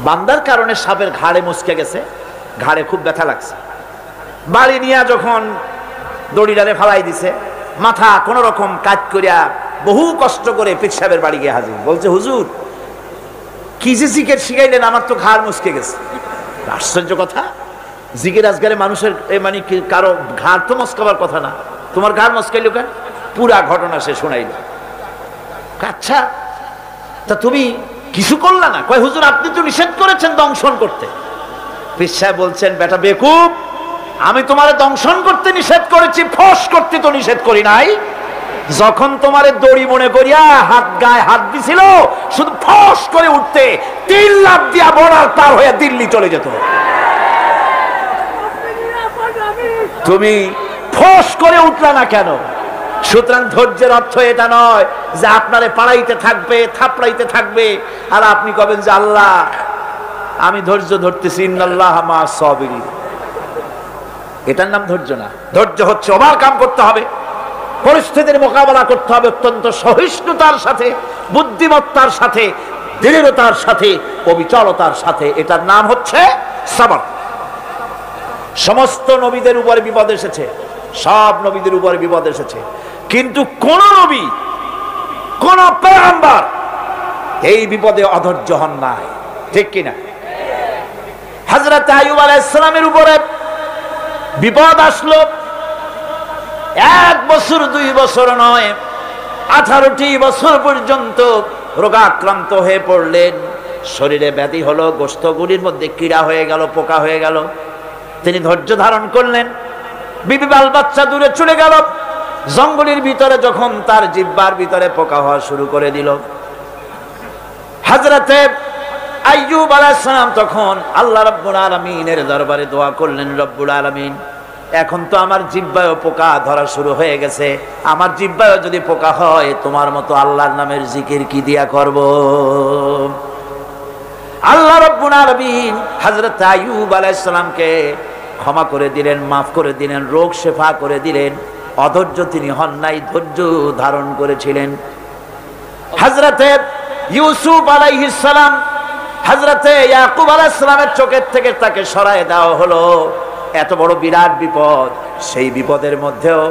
বান্দার কারণে সাপের ঘাড়ে মুচকে গেছে, ঘাড়ে খুব ব্যথা লাগছে। বাড়ি নিয়ে যখন দড়িটারে ফালাই দিছে, মাথা কোন রকম কাজ করিয়া বহু কষ্ট করে পীর সাহেবের বাড়ি গিয়ে হাজির। বলছে, হুজুর কি যে জিকির শিখাইলেন, আমার তো ঘাড় মুচকে গেছে। আশ্চর্য কথা, জিকির আজগারে মানুষের মানে কারো ঘাড় তো মস্কাবার কথা না, তোমার ঘাড় মস্কাইল কেন? পুরা ঘটনা সে শোনাইল। আচ্ছা তা তুমি কিছু করলা না? কয়, হুজুর আপনি তো নিষেধ করেছেন দংশন করতে। পীর সাহেব বলছেন, বেটা বেকুব, আমি তোমারে দংশন করতে নিষেধ করেছি, ফস করতে তো নিষেধ করি নাই। যখন তোমারে দড়ি মনে করিয়া হাত গায়ে হাত দিছিল, শুধু ফস করে উঠতে 3 লাখ দিয়া বর্ডার পার হয়ে দিল্লি চলে যেত। তুমি ফস করে উঠলা না কেন? সুতরাং ধৈর্যের অর্থ এটা নয় যে আপনারে পাড়াইতে থাকবে, থাপড়াইতে থাকবে, আর আপনি কবেন যে আল্লাহ আমি ধৈর্য ধরতেছি, ইন্নাল্লাহা মা'আস সাবিরিন। এটার নাম ধৈর্য না। ধৈর্য হচ্ছে ওভারকাম করতে হবে, পরিস্থিতির মোকাবেলা করতে হবে অত্যন্ত সহিষ্ণুতার সাথে, বুদ্ধিমত্তার সাথে, দৃঢ়তার সাথে, অবিচলতার সাথে। এটার নাম হচ্ছে সবর। সমস্ত নবীদের উপরে বিপদ এসেছে, সব নবীদের উপরে বিপদ এসেছে, কিন্তু কোন নবী, কোন পয়গম্বর এই বিপদে অধৈর্য হন নাই, ঠিক কিনা? হযরত আইয়ুব আলাইহিস সালামের উপরে বিপদ আসলো, 1 বছর 2 বছর নয়, 18টি বছর পর্যন্ত রোগাক্রান্ত হয়ে পড়লেন। শরীরে ব্যাধি হলো, গোশতগুলির মধ্যে কীড়া হয়ে গেল, পোকা হয়ে গেল। তিনি ধৈর্য ধারণ করলেন। বিবি বাল বাচ্চা দূরে চলে গেল। জঙ্গলের ভিতরে যখন তার জিহ্বার ভিতরে পোকা হওয়া শুরু করে দিল, হযরতে আইয়ুব আলাইহিস সালাম তখন আল্লাহ রাব্বুল আলামিনের দরবারে দোয়া করলেন, রব্বুল আলামিন এখন তো আমার জিহ্বায় পোকা ধরা শুরু হয়ে গেছে, আমার জিহ্বায় যদি পোকা হয়, তোমার মতো আল্লাহর নামের জিকির কি দিয়া করব? আল্লাহ রাব্বুল আলামিন হযরত আইয়ুব আলাইহিস সালামকে ক্ষমা করে দিলেন, মাফ করে দিলেন, রোগ শেফা করে দিলেন। অধৈর্য তিনি হন নাই, ধৈর্য ধারণ করেছিলেন। হযরতে ইউসুফ আলাইহিস সালাম, হযরতে ইয়াকুব আলাইহিস সালামের চোখের থেকে তাকে সরায় দেওয়া হলো। এত বড় বিরাট বিপদ, সেই বিপদের মধ্যেও,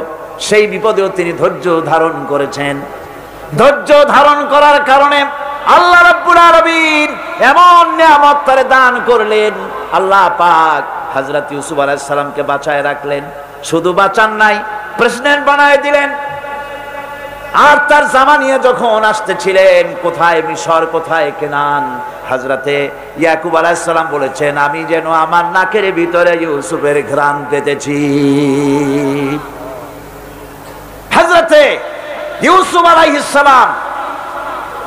সেই বিপদেও তিনি ধৈর্য ধারণ করেছেন। ধৈর্য ধারণ করার কারণে আল্লাহ রাব্বুল আলামিন এমন নিয়ামত তারে দান করলেন। আল্লাহ পাক হযরত ইউসুফ আলাইহিস সালামকে বাঁচায় রাখলেন। শুধু বাঁচান নাই, প্রেসিডেন্ট বানায় দিলেন। আর তার জামা নিয়ে যখন আসতেছিলেন, কোথায় মিশর, কোথায় কেনান, হযরতে ইয়াকুব আলাইহিস সালাম বলেছেন, আমি যেন আমার নাকের ভিতরে ইউসুফের ঘ্রাণ পেতেছি। হযরতে ইউসুফ আলাইহিস সালাম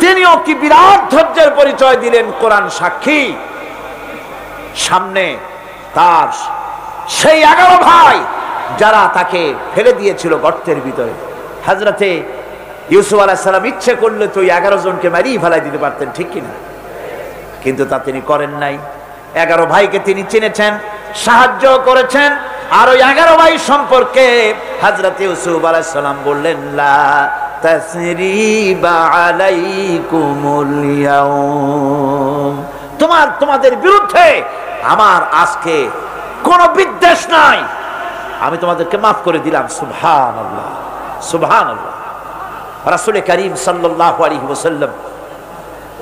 তিনিও কি বিরাট ধৈর্যের পরিচয় দিলেন, কোরআন সাক্ষী। সামনে তার সেই 11 ভাই যারা তাকে ফেলে দিয়েছিল গর্তের ভিতরে। হযরতে ইউসুফ আলাইহিস সালাম ইচ্ছে করলে তো 11 জনকে মারিয়ে ফেলাই দিতে পারতেন, ঠিক কিনা? কিন্তু তা তিনি করেন নাই। 11 ভাইকে তিনি চিনেছেন, সাহায্য করেছেন। আর ওই 11 ভাই সম্পর্কে হযরত ইউসুফ আলাইহিস সালাম বললেন, লা তাসরিবা আলাইকুমুল ইয়াউম, তোমাদের বিরুদ্ধে আমার আজকে কোনো বিদ্বেষ নাই, আমি তোমাদেরকে মাফ করে দিলাম। সুবহানাল্লাহ, সুবহানাল্লাহ। রাসূল করিম সাল্লাল্লাহু আলাইহি ওয়াসাল্লাম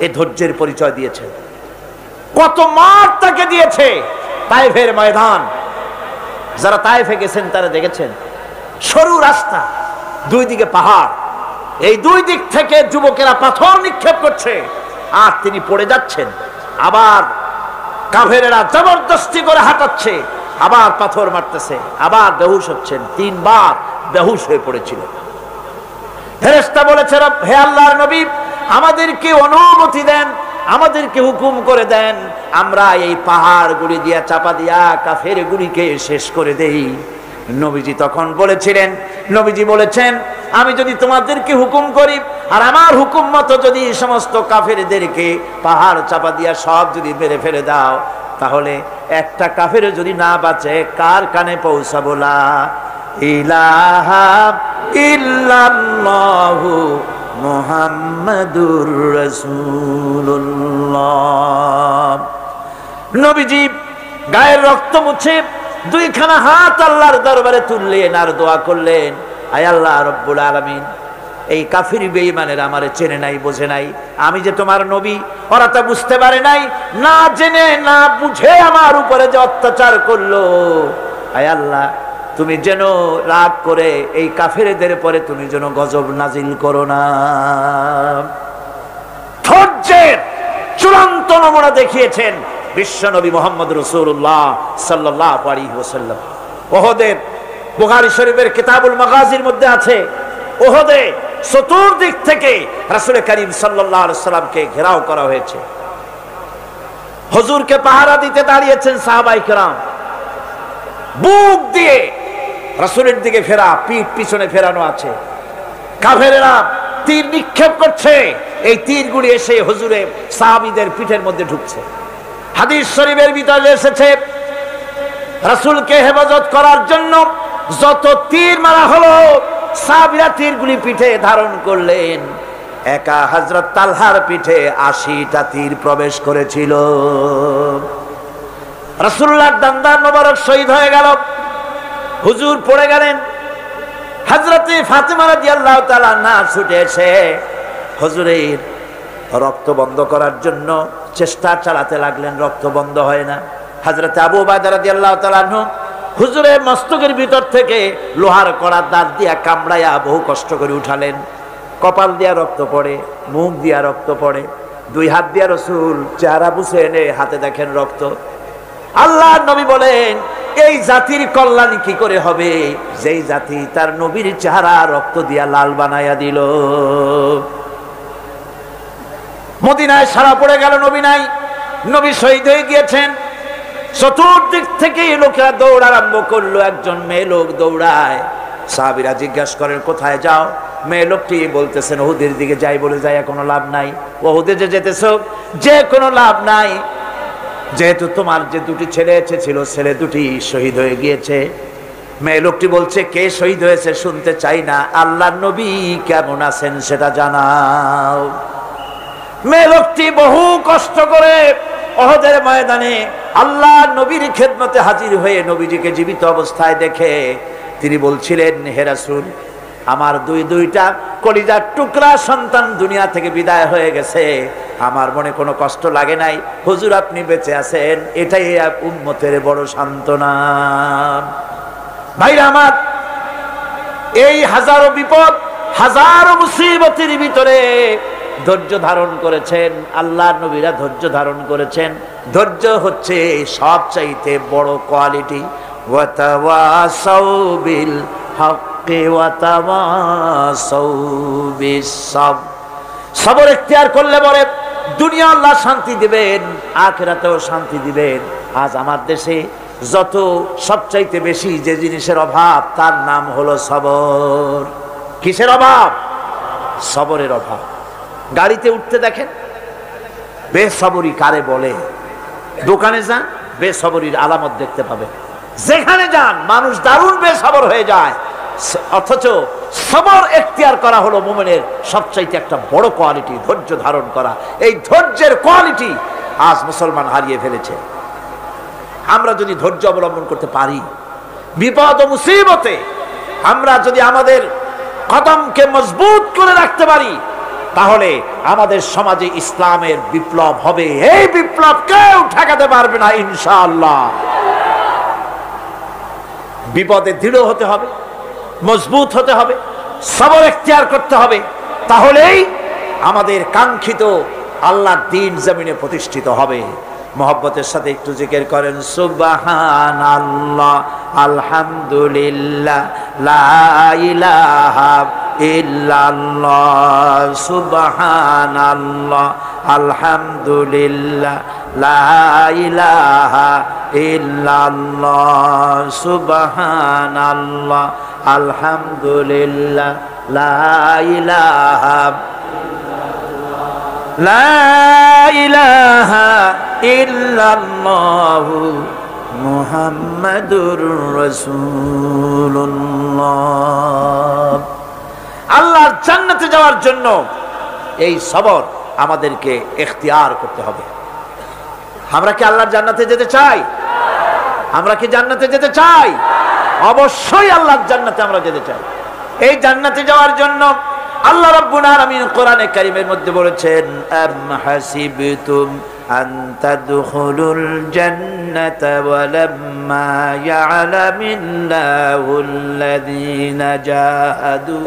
এই ধৈর্যের পরিচয় দিয়েছেন। কত মার তাকে দিয়েছে তায়েফের ময়দান। যারা তায়েফে গেছেন তারা দেখেছেন, সরু রাস্তা, 2 দিকে পাহাড়, এই দুই দিক থেকে যুবকেরা পাথর নিক্ষেপ করছে, আর তিনি পড়ে যাচ্ছেন। আবার কাফেরেরা জবরদস্তি করে হাঁটাচ্ছে, আবার পাথর মারতেছে, আবার বেহুশ হচ্ছেন। 3 বার বেহুশ হয়ে পড়েছিল। ফেরেশতা বলেছে, হে আল্লাহর নবী, আমাদেরকে অনুমতি দেন, আমাদেরকে হুকুম করে দেন, আমরা এই পাহাড় গুলি দিয়া চাপা দিয়া কাফের গুলিকে শেষ করে দেই। নবীজি তখন বলেছিলেন, নবীজি বলেছেন, আমি যদি তোমাদেরকে হুকুম করি আর আমার হুকুম মতো যদি সমস্ত কাফেরদেরকে পাহাড় চাপা দিয়া সব যদি মেরে ফেলে দাও, তাহলে একটা কাফের যদি না বাঁচে কার কানে পৌঁছাবো? লা ইলাহা ইল্লাল্লাহু মুহাম্মাদুর রাসূলুল্লাহ। নবীজি গায়ের রক্ত মুছে 2খানা হাত আল্লাহর দরবারে তুললেন আর দোয়া করলেন, আয় আল্লাহ রব্বুল আলামিন, এই কাফির বেঈমানেরা আমারে চেনে নাই, বোঝে নাই, আমি যে তোমার নবী ওরা তা বুঝতে পারে নাই, না জেনে না বুঝে আমার উপরে যে অত্যাচার করলো, আয় আল্লাহ তুমি যেন রাগ করে এই কাফেরদের পরে তুমি যেন গজব নাজিল করো না। ধৈর্যের চূড়ান্ত নমুনা দেখিয়েছেন বিশ্বনবী মুহাম্মদ রাসূলুল্লাহ সাল্লাল্লাহু আলাইহি ওয়াসাল্লাম। ওহদের বুখারী শরীফের কিতাবুল মাগাজির মধ্যে আছে, ওহদে চতুর্দিক থেকে রাসূল করিম সাল্লাল্লাহু আলাইহি ওয়াসাল্লামকে ঘেরাও করা হয়েছে। হুজুরকে পাহারা দিতে দাঁড়িয়েছেন সাহাবায়ে কেরাম, বুক দিয়ে রাসূলের দিকে ফেরা, পিঠ পিছনে ফেরানো আছে। কাফেরেরা তীর নিক্ষেপ করছে, এই তীরগুলি এসে হুজুরের সাহাবীদের পিঠের মধ্যে ঢুকছে। হাদিস শরীফের ভিতরে এসেছে, রাসূলকে হেফাজত করার জন্য যত তীর মারা হলো, সাহাবীরা তীরগুলি পিঠে ধারণ করলেন। একা হযরত তালহার পিঠে 80টা তীর প্রবেশ করেছিল। রাসূলুল্লাহর দান্দার মোবারক শহীদ হয়ে গেল, হুজুর পড়ে গেলেন। হযরতে ফাতেমা রাদিয়াল্লাহু তাআলা না ছুটে এসে হুজুরের রক্ত বন্ধ করার জন্য চেষ্টা চালাতে লাগলেন, রক্ত বন্ধ হয় না। হযরতে আবু উবাইদা রাদিয়াল্লাহু তাআলা আনহু হুজুরের মস্তকের ভিতর থেকে লোহার কড়া দাঁত দিয়া কামড়াইয়া বহু কষ্ট করে উঠালেন। কপাল দিয়া রক্ত পড়ে, মুখ দিয়া রক্ত পড়ে, 2 হাত দিয়া রাসূল চেহারা বুঝে এনে হাতে দেখেন রক্ত। আল্লাহর নবী বলেন, এই জাতির কল্যাণ কি করে হবে যেই জাতি তার নবীর চেহারা রক্ত দিয়া লাল বানাইয়া দিল। মদিনায় সারা পড়ে গেল, নবী নাই, নবী শহীদ হয়ে গিয়েছেন। চতুর্দিক থেকে লোকেরা দৌড় আরম্ভ করলো, একজন মেয়ে লোক দৌড়ায়। সাহাবীরা জিজ্ঞাসা করেন, কোথায় যাও? মেয়ে লোকটি বলতেছেন, ওহুদের দিকে যাই। বলে যাই কোনো লাভ নাই, ওহুদে যে যেতেছো যে কোনো লাভ নাই, যেহেতু তোমার যে 2টি ছেলে ছিল, ছেলে 2টি শহীদ হয়ে গিয়েছে। মেয়ে লোকটি বলছে, কে শহীদ হয়েছে শুনতে চাই না, আল্লাহর নবী কেমন আছেন সেটা জানাও। মেয়ে লোকটি বহু কষ্ট করে ওহদের ময়দানে আল্লাহর নবীর খেদমতে হাজির হয়ে নবীজিকে জীবিত অবস্থায় দেখে তিনি বলছিলেন, হে রাসূল, আমার দুইটা কলিজার টুকরা সন্তান দুনিয়া থেকে বিদায় হয়ে গেছে, আমার মনে কোনো কষ্ট লাগে নাই, হুজুর আপনি বেঁচে আছেন, এটাই উম্মতের বড় সান্ত্বনা। ভাইরা আমার, এই হাজারো বিপদ, হাজারো মুসিবতের ভিতরে ধৈর্য ধারণ করেছেন আল্লাহর নবীরা, ধৈর্য ধারণ করেছেন। ধৈর্য হচ্ছে সবচাইতে বড় কোয়ালিটি। ওয়াতাওয়াসাউ বিল হক্কি ওয়াতাওয়াসাউ বিস সাবর। সবর ইখতিয়ার করলে পরে দুনিয়া আল্লাহ শান্তি দিবেন, আখিরাতেও শান্তি দিবেন। আজ আমার দেশে যত সবচাইতে বেশি যে জিনিসের অভাব, তার নাম হলো সবর। কিসের অভাব? সবরের অভাব। গাড়িতে উঠতে দেখেন, বেসবরি কারে বলে? দোকানে যান, বেসবরির আলামত দেখতে পাবেন। যেখানে যান মানুষ দারুণ বেসবর হয়ে যায়। অথচ সবর ইখতিয়ার করা হলো মুমিনের সবচাইতে একটা বড় কোয়ালিটি, ধৈর্য ধারণ করা। এই ধৈর্যের কোয়ালিটি আজ মুসলমান হারিয়ে ফেলেছে। আমরা যদি ধৈর্য অবলম্বন করতে পারি, বিপদ ও মুসিবতে আমরা যদি আমাদের কদমকে মজবুত করে রাখতে পারি, তাহলে আমাদের সমাজে ইসলামের বিপ্লব হবে। এই বিপ্লব কেউ ঠেকাতে পারবে না ইনশাআল্লাহ। বিপদে দৃঢ় হতে হবে, মজবুত হতে হবে, সবর ইখতিয়ার করতে হবে। তাহলেই আমাদের কাঙ্ক্ষিত আল্লাহর দ্বীন জমিনে প্রতিষ্ঠিত হবে। মহব্বতের সাথে একটু জিকির করেন সুবহানাল্লাহ, আলহামদুলিল্লাহ, লা ইলাহা ইল্লাল্লাহ, সুবহানাল্লাহ, আলহামদুলিল্লাহ, লা ইলাহা ইল্লাল্লাহ, সুবহানাল্লাহ, আলহামদুলিল্লাহ, লা ইলাহা ইল্লাল্লাহু মুহাম্মাদুর রাসূলুল্লাহ। আল্লাহর জান্নাতে যাওয়ার জন্য এই সবর আমাদেরকে ইখতিয়ার করতে হবে। আমরা কি আল্লাহর জান্নাতে যেতে চাই? আমরা কি জান্নাতে যেতে চাই? অবশ্যই আল্লাহর জান্নাতে আমরা যেতে চাই। এই জান্নাতে যাওয়ার জন্য আল্লাহ রাব্বুল আলামিন কোরআনে কারীমের মধ্যে বলেছেন, আম হাসিবতুম আন তাদখুলুল জান্নাতা ওয়া লাম্মা ইয়ালামিল্লাহুল্লাযীনা জাহাদু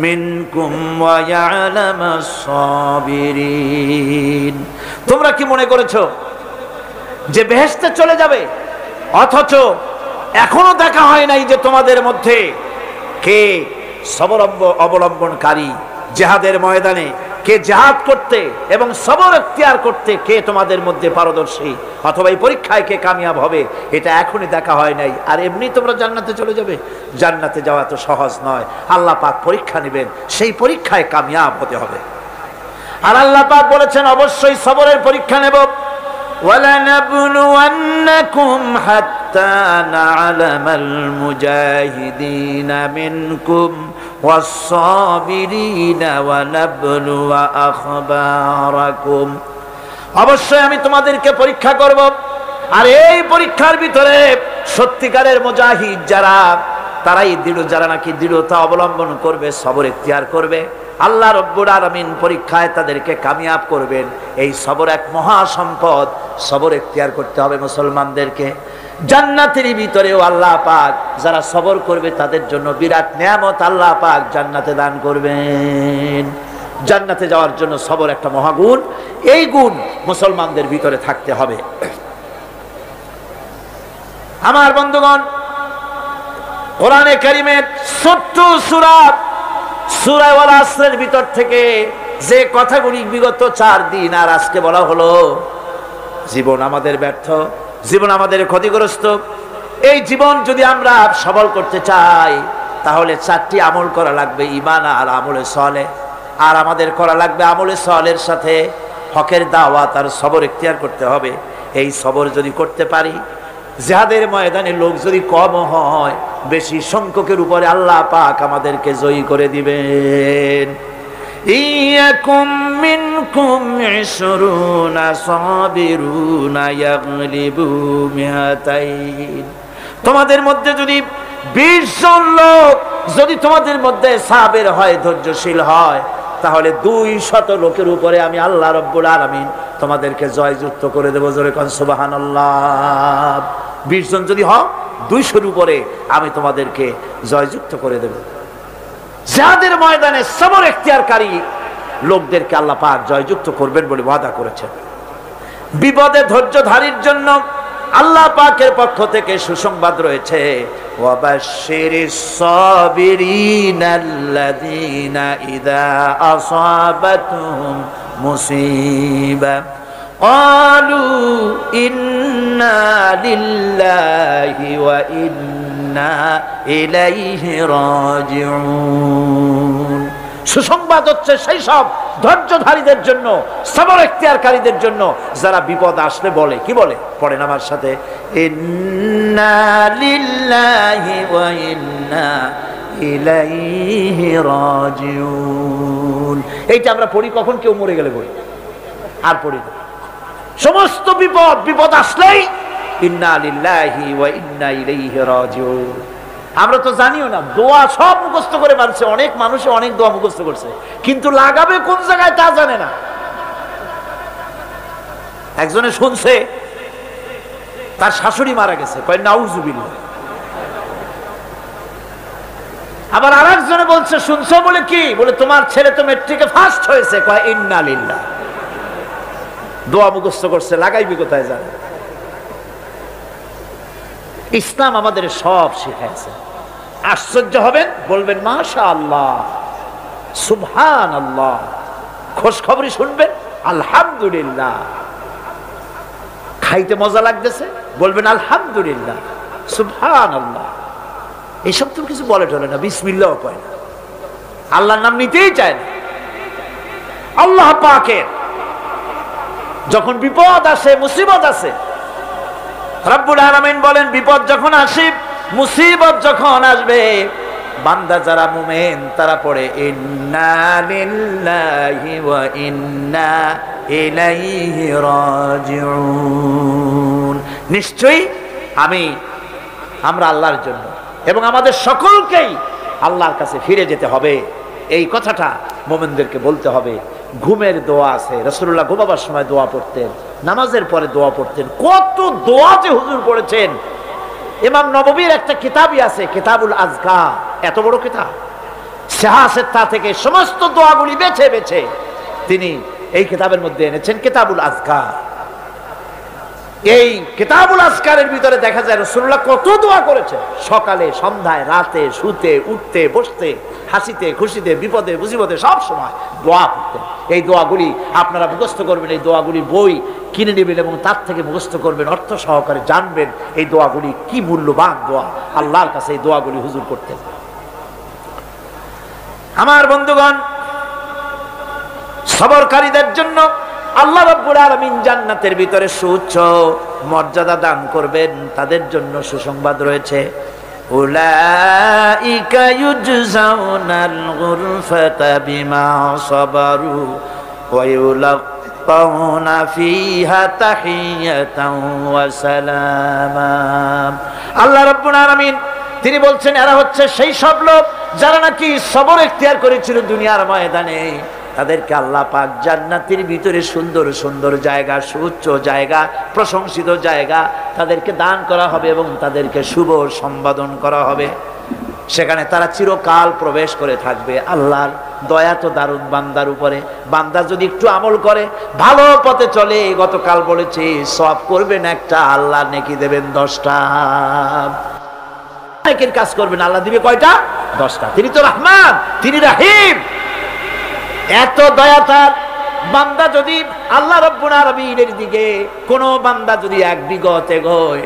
মিনকুম ওয়া ইয়ালামাস সাবিরিন। তোমরা কি মনে করেছো যে বেহেশতে চলে যাবে, অথচ এখনো দেখা হয় নাই যে তোমাদের মধ্যে কে সবর অবলম্বনকারী, জিহাদের ময়দানে কে জিহাদ করতে এবং সবর এখতিয়ার করতে কে তোমাদের মধ্যে পারদর্শী, অথবা এই পরীক্ষায় কে কামিয়াব হবে, এটা এখনই দেখা হয় নাই। আর এমনি তোমরা জান্নাতে চলে যাবে? জান্নাতে যাওয়া তো সহজ নয়। আল্লাহ পাক পরীক্ষা নেবেন, সেই পরীক্ষায় কামিয়াব হতে হবে। আর আল্লাহ পাক বলেছেন অবশ্যই সবরের পরীক্ষা নেব। وَلَنَبْلُوَنَّكُمْ حَتَّى نَعْلَمَ الْمُجَاهِدِينَ مِنْكُمْ وَالصَّابِرِينَ وَنَبْلُوَ أَخْبَارَكُمْ। অবশ্যই আমি তোমাদেরকে পরীক্ষা করব, আর এই পরীক্ষার ভিতরে সত্যিকারের মুজাহিদ যারা, তারাই দৃঢ়, যারা নাকি দৃঢ়তা অবলম্বন করবে, সবর এখতিয়ার করবে, আল্লাহ রাব্বুল আলামিন পরীক্ষায় তাদেরকে কামিয়াব করবেন। এই সবর এক মহা সম্পদ। সবর এখতিয়ার করতে হবে মুসলমানদেরকে। জান্নাতের ভিতরেও আল্লাহ পাক যারা সবর করবে তাদের জন্য বিরাট নিয়ামত আল্লাহ পাক জান্নাতে দান করবেন। জান্নাতে যাওয়ার জন্য সবর একটা মহাগুণ। এই গুণ মুসলমানদের ভিতরে থাকতে হবে। আমার বন্ধুগণ, কোরআনে কারীমের ছোট্ট সূরা সূরা ওয়াল আসরের ভিতর থেকে যে কথাগুলি বিগত 4 দিন আর আজকে বলা হলো, জীবন আমাদের ব্যর্থ, জীবন আমাদের ক্ষতিগ্রস্ত। এই জীবন যদি আমরা সবল করতে চাই তাহলে 4টি আমল করা লাগবে, ঈমান আর আমলে সালেহ। আর আমাদের করা লাগবে আমলে সালেহের সাথে হকের দাওয়াত আর সবর এখতিয়ার করতে হবে। এই সবর যদি করতে পারি, জিহাদের ময়দানে লোক যদি কম হয়, বেশি সংখ্যকের উপরে আল্লাহ পাক আমাদেরকে জয়ী করে দিবেন। ইয়াকুম মিনকুম 20 সাবিরুনা ইয়াগলিবু মিআতাইন। তোমাদের মধ্যে যদি 20 জন লোক যদি তোমাদের মধ্যে সাবির হয়, ধৈর্যশীল হয়, তাহলে 200 লোকের উপরে আমি আল্লাহ রাব্বুল আলামিন তোমাদেরকে জয়যুক্ত করে দেব। জোরে কোন সুবহানাল্লাহ। 20 জন যদি হয়, 200-র উপরে আমি তোমাদেরকে জয়যুক্ত করে দেব। জিহাদের ময়দানে সবর এখতিয়ারকারী লোকদেরকে আল্লাহ পাক জয়যুক্ত করবেন বলে ওয়াদা করেছেন। বিপদে ধৈর্যধারীর জন্য আল্লাহ পাকের পক্ষ থেকে সুসংবাদ রয়েছে, ওয়াবাশশিরিস সাবিরিনাল্লাযীনা ইযা আসাবাতুহুম মুসিবা ক্বালু ইন্না লিল্লাহি ওয়া ইন্না ইলাইহি রাজিউন। সুসংবাদ হচ্ছে সেই সব ধৈর্যধারীদের জন্য, সবর এখতিয়ারকারীদের জন্য যারা বিপদ আসলে বলে, কি বলে? পড়েন আমার সাথে, ইন্না লিল্লাহি ওয়া ইন্না ইলাইহি রাজিউন। এইটা আমরা পড়ি কখন? কেউ মরে গেলে পড়ি, আর পড়ি না। সমস্ত বিপদ আসলেই ইন্না লিল্লাহি ওয়া ইন্না ইলাইহি রাজিউন। আমরা তো জানিও না, দোয়া সব মুখস্থ করে মানছে, অনেক মানুষ অনেক দোয়া মুখস্থ করছে, কিন্তু লাগাবে কোন জায়গায় তা জানে না। একজনে শুনছে তার শাশুড়ি মারা গেছে, কয় নাউজুবিল্লাহ। আবার আরেকজনে বলছে শুনছো বলে কি, বলে তোমার ছেলে তো মেট্রিকে ফার্স্ট হয়েছে। কয় ইন্না লিল্লাহ। দোয়া মুখস্থ করছে, লাগাইবি কোথায় জানে। ইসলাম আমাদের সব শিখাইছে। আশ্চর্য হবেন, বলবেন মাশাআল্লাহ, সুবহানাল্লাহ, খোঁজ খবরই শুনবেন আলহামদুলিল্লাহ। খাইতে মজা লাগতেছে, বলবেন আলহামদুলিল্লাহ, সুবহানাল্লাহ। এইসব তো কিছু বলে চলে না, বিসমিল্লাহ কয় না, আল্লাহর নাম নিতেই চায় না। আল্লাহ পাকের যখন বিপদ আসে, মুসিবত আসে, রব্বুল আলামিন বলেন বিপদ যখন আসে, মুসিবত যখন আসবে, বান্দা যারা মুমিন তারা পড়ে ইন্না লিল্লাহি ওয়া ইন্না ইলাইহি রাজিউন। নিশ্চয়ই আমরা আল্লাহর জন্য এবং আমাদের সকলকেই আল্লাহর কাছে ফিরে যেতে হবে, এই কথাটা মুমিনদেরকে বলতে হবে। ঘুমের দোয়া আছে, রাসূলুল্লাহ ঘুমাবার সময় দোয়া পড়তেন, নামাজের পরে দোয়া পড়তেন। কত দোয়া যে হুজুর পড়েছেন। ইমাম নববীর একটা কিতাবই আছে, কিতাবুল আজকার, এত বড় কিতাব। সিহাসেত্তা থেকে সমস্ত দোয়াগুলি বেছে বেছে তিনি এই কিতাবের মধ্যে এনেছেন, কিতাবুল আজকার। এই কিতাবুল আজকারের ভিতরে দেখা যায় রাসূলুল্লাহ কত দোয়া করেছেন। সকালে, সন্ধ্যায়, রাতে, শুতে, উঠতে, বসতে, হাসিতে, খুশিতে, বিপদে, মুসিবতে সব সময় দোয়া করতেন। এই দোয়াগুলি আপনারা মুখস্থ করবেন, এই দোয়াগুলি বই কিনে নেবেন এবং তার থেকে মুখস্থ করবেন, অর্থ সহকারে জানবেন এই দোয়াগুলি কি মূল্যবান দোয়া। আল্লাহর কাছে এই দোয়াগুলি হুজুর করতেন। আমার বন্ধুগণ, সবরকারীদের জন্য আল্লাহ রাব্বুল আলামিন জান্নাতের ভিতরে সুউচ্চ মর্যাদা দান করবেন, তাদের জন্য সুসংবাদ রয়েছে। উলাইকা ইউজজাউনাল গুরফাতা বিমা সাবারু ওয়া ইউলাক্কাউনা ফিহা তাহিয়াতান ওয়া সালামা। আল্লাহ রাব্বুল আলামিন তিনি বলছেন এরা হচ্ছে সেই সব লোক যারা নাকি সবর এখতিয়ার করেছিল দুনিয়ার ময়দানে। তাদেরকে আল্লাহ পাক জান্নাতের ভিতরে সুন্দর সুন্দর জায়গা, সুউচ্চ জায়গা, প্রশংসিত জায়গা তাদেরকে দান করা হবে এবং তাদেরকে শুভ সম্বোধন করা হবে। সেখানে তারা চিরকাল প্রবেশ করে থাকবে। আল্লাহর দয়া তো দারুণ বান্দার উপরে। বান্দা যদি একটু আমল করে, ভালো পথে চলে, গতকাল বলেছি সওয়াব করবেন একটা, আল্লাহ নেকি দেবেন 10টা। নেকির কাজ করবেন, আল্লাহ দিবে কয়টা? 10টা। তিনি তো রহমান, তিনি রহিম, এত দয়া তার। বান্দা যদি আল্লাহ রাব্বুল আলামিনের দিকে, কোন বান্দা যদি এক বিগত এগোয়,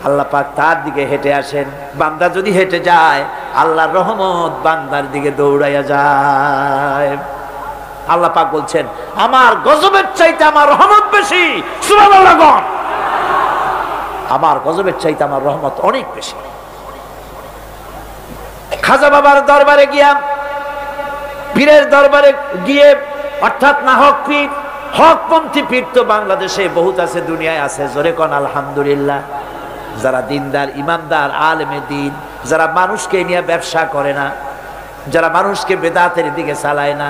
আল্লাহ পাক তার দিকে হেঁটে আসেন। বান্দা যদি হেঁটে যায়, আল্লাহর রহমত বান্দার দিকে দৌড়াইয়া যায়। আল্লাহ পাক বলছেন আমার গজবের চাইতে আমার রহমত বেশি। সুবহানাল্লাহ। আমার গজবের চাইতে আমার রহমত অনেক বেশি। খাজা বাবার দরবারে গিয়া, পীরের দরবারে গিয়ে, অর্থাৎ না হক পীর, হকপন্থী পীর তো বাংলাদেশে বহুত আছে, দুনিয়ায় আছে, জোরে কোন আলহামদুলিল্লাহ। যারা দিনদার, ইমানদার, আলেমে দিন, যারা মানুষকে নিয়ে ব্যবসা করে না, যারা মানুষকে বেদাতের দিকে চালায় না,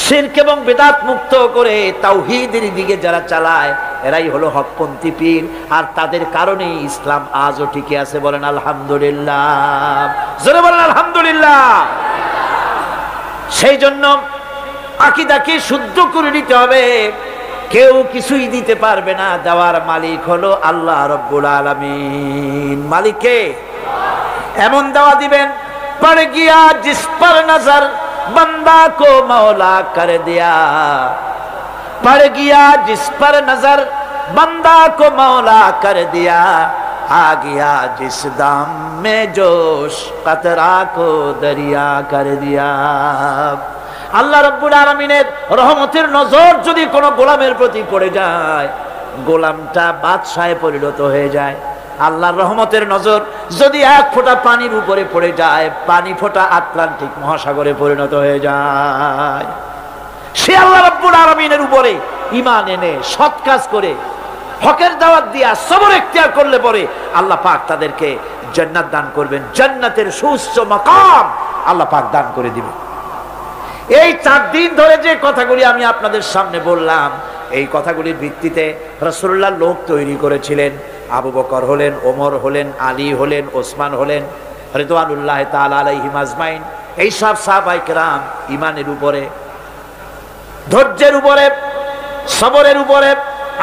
শিরক এবং বেদাত মুক্ত করে তাওহীদের দিকে যারা চালায়, এরাই হলো হকপন্থী পীর। আর তাদের কারণেই ইসলাম আজও টিকে আছে। বলেন আলহামদুলিল্লাহ, জোরে বলেন আলহামদুলিল্লাহ। সেই জন্য আকীদাকে শুদ্ধ করে নিতে হবে। কেউ কিছুই দিতে পারবে না, দেওয়ার মালিক হলো আল্লাহ রাব্বুল আলামিন। মালিককে এমন দেওয়া দিবেন, পড় গিয়া জিস পর নজর बंदा को मौला कर दिया, पड़ गया जिस पर नजर बंदा को मौला कर दिया, आ गया जिस दाम में जोश कतरा को दरिया कर दिया। আল্লাহ রাব্বুল আলামিনের রহমতের নজর যদি কোনো গোলামের প্রতি পড়ে যায়, গোলামটা বাদশাহে পরিণত হয়ে যায়। আল্লাহর রহমতের নজর যদি এক ফোঁটা পানির উপরে পড়ে যায়, পানি ফোঁটা আটলান্টিক মহাসাগরে পরিণত হয়ে যায়। সে আল্লাহ রাব্বুল আলামিনের উপরে ঈমান এনে সৎ কাজ করে হকের দাওয়াত দিয়া সবর এখতিয়ার করলে পরে আল্লাহ পাক তাদেরকে জান্নাত দান করবেন। জান্নাতের সুউচ্চ মাকাম আল্লাহ পাক দান করে দিবেন। এই 4 দিন ধরে যে কথাগুলি আমি আপনাদের সামনে বললাম, এই কথাগুলির ভিত্তিতে রাসূলুল্লাহ লোক তৈরি করেছিলেন। আবু বকর হলেন, ওমর হলেন, আলী হলেন, ওসমান হলেন, রিদওয়ানুল্লাহ তাআলা আলাইহিম আজমাইন। এইসব সাহাবায়ে কেরাম ঈমানের উপরে, ধৈর্যের উপরে, সবরের উপরে,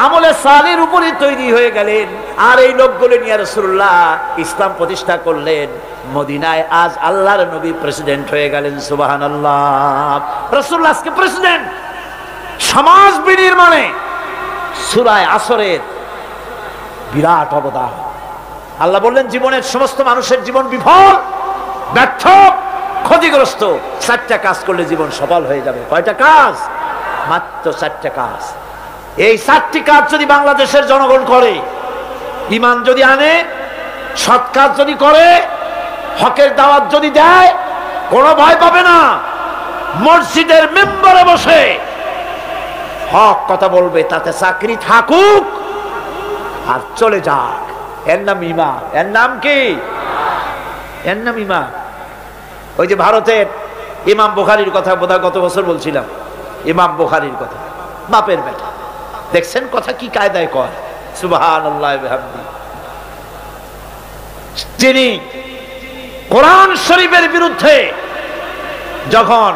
আমলে সালির উপরে তৈরি হয়ে গেলেন। আর এই লোকগুলো নিয়ে রাসূলুল্লাহ ইসলাম প্রতিষ্ঠা করলেন মদিনায়। আজ আল্লাহর নবী প্রেসিডেন্ট হয়ে গেলেন, সুবহানাল্লাহ। রাসূলুল্লাহ আজকে প্রেসিডেন্ট। সমাজ বিনির্মাণে সূরা আসরের বিরাট অবদান। আল্লাহ বললেন জীবনের সমস্ত মানুষের জীবন বিফল, ব্যর্থ, ক্ষতিগ্রস্ত। 4টা কাজ করলে জীবন সফল হয়ে যাবে। কয়টা কাজ? মাত্র 4টা কাজ। এই 4টি কাজ যদি বাংলাদেশের জনগণ করে, ঈমান যদি আনে, সৎ কাজ যদি করে, হকের দাওয়াত যদি দেয়, কোনো ভয় পাবে না। মসজিদের মেম্বারে বসে হক কথা বলবে, তাতে চাকরি থাকুক আর চলে যাক। এর নাম ঈমান। এর নাম কি? এর নাম ঈমান। ওই যে ভারতের ইমাম বুখারীর কথা বোধহয় গত বছর বলছিলাম, ইমাম বুখারীর কথা, বাপের বেটা। দেখছেন কথা কি কায়দায় কয়, সুবহানাল্লাহ বিহামদি। যিনি কোরআন শরীফের বিরুদ্ধে যখন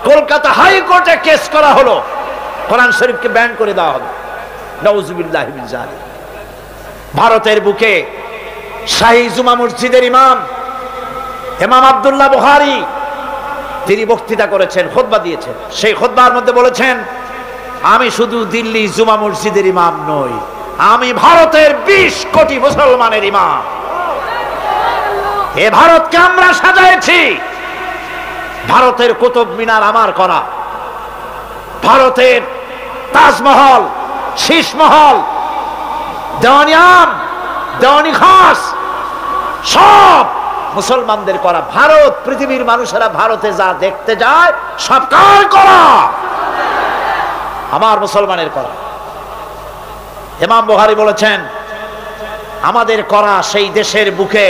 কলকাতা হাইকোর্টে কেস করা হলো, কোরআন শরীফকে ব্যান করে দেওয়া হলো, নাউযুবিল্লাহি মিন যালিক। ভারতের বুকে শাহী জুমা মসজিদের ইমাম আব্দুল্লাহ বুখারী তিনি বক্তৃতা করেছেন, খুতবা দিয়েছেন। সেই খুতবার মধ্যে বলেছেন, আমি শুধু দিল্লি জুমা মসজিদের ইমাম নই, আমি ভারতের 20 কোটি মুসলমানের ইমাম। এ ভারতকে আমরা সাজাইছি। ভারতের কুতুব মিনার আমার করা, ভারতের তাজমহল, শীষমহল, দেওয়ানি আম, দেওয়ানি খাস সব মুসলমানদের করা। ভারত, পৃথিবীর মানুষেরা ভারতে যা দেখতে যায় সব কার করা? আমার মুসলমানের করা। ইমাম বুখারী বলেছেন, আমাদের করা সেই দেশের বুকে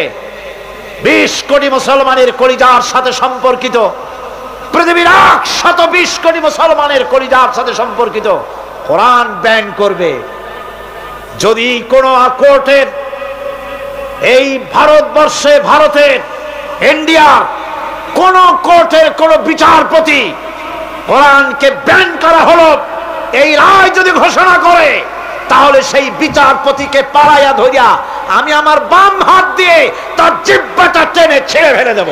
20 কোটি মুসলমানের কলিজার সাথে সম্পর্কিত, পৃথিবীর 120 কোটি মুসলমানের কলিজার সাথে সম্পর্কিত কোরআন ব্যান করবে। যদি কোন কোর্টের, এই ভারতবর্ষে, ভারতের, ইন্ডিয়ার কোন কোর্টের কোন বিচারপতি কোরআনকে ব্যান করা হলো এই রায় যদি ঘোষণা করে, তাহলে সেই বিচারপতিকে পাড়াইয়া ধরিয়া আমি আমার বাম হাত দিয়ে তার জিহ্বাটা টেনে ছেড়ে ফেলে দেব।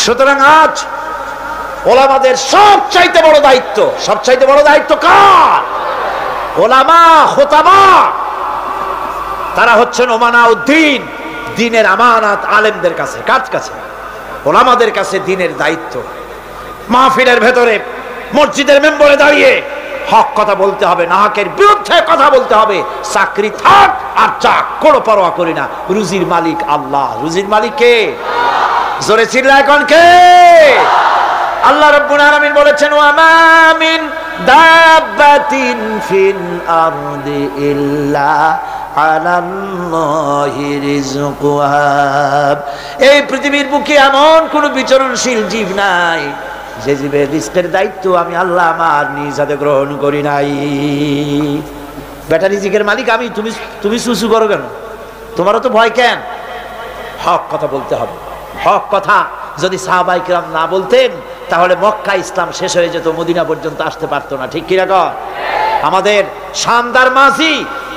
সুতরাং আজ ওলামাদের সবচাইতে বড় দায়িত্ব, সবচাইতে বড় দায়িত্ব কার? ওলামা, খুতাবা। তারা হচ্ছেন ওমানাউদ্দিন, দ্বীনের আমানত আলেমদের কাছে। কার কাছে? ওলামাদের কাছে দ্বীনের দায়িত্ব। মাহফিলের ভেতরে, মসজিদের মেম্বরে দাঁড়িয়ে হক কথা বলতে হবে, না হকের বিরুদ্ধে কথা বলতে হবে। চাকরি থাক আর চাক, কোনো পরোয়া করি না। রুজির মালিক আল্লাহ। রুজির মালিক কে? জোরে চিল্লা এখন কে? আল্লাহ রাব্বুল আলামিন বলেছেন, ওয়া মা মিন দাব্বাতিন ফিল আরদি ইল্লা আলাল্লাহি রিজকুহা। এই পৃথিবীর বুকে এমন কোন বিচরণশীল জীব নাই যে জীবের রিজকের দায়িত্ব আমি আল্লাহ আমার নিজ হাতে গ্রহণ করি নাই। বেটা রিজিকের মালিক আমি, তুমি সুসু করো কেন? তোমারও তো ভয় কেন? হক কথা বলতে হবে। হক কথা যদি সাহাবায়ে কেরাম না বলতেন, তাহলে মক্কা ইসলাম শেষ হয়ে যেত, মদিনা পর্যন্ত আসতে পারতো না। ঠিক কিনা কর? আমাদের শানদার মাঝি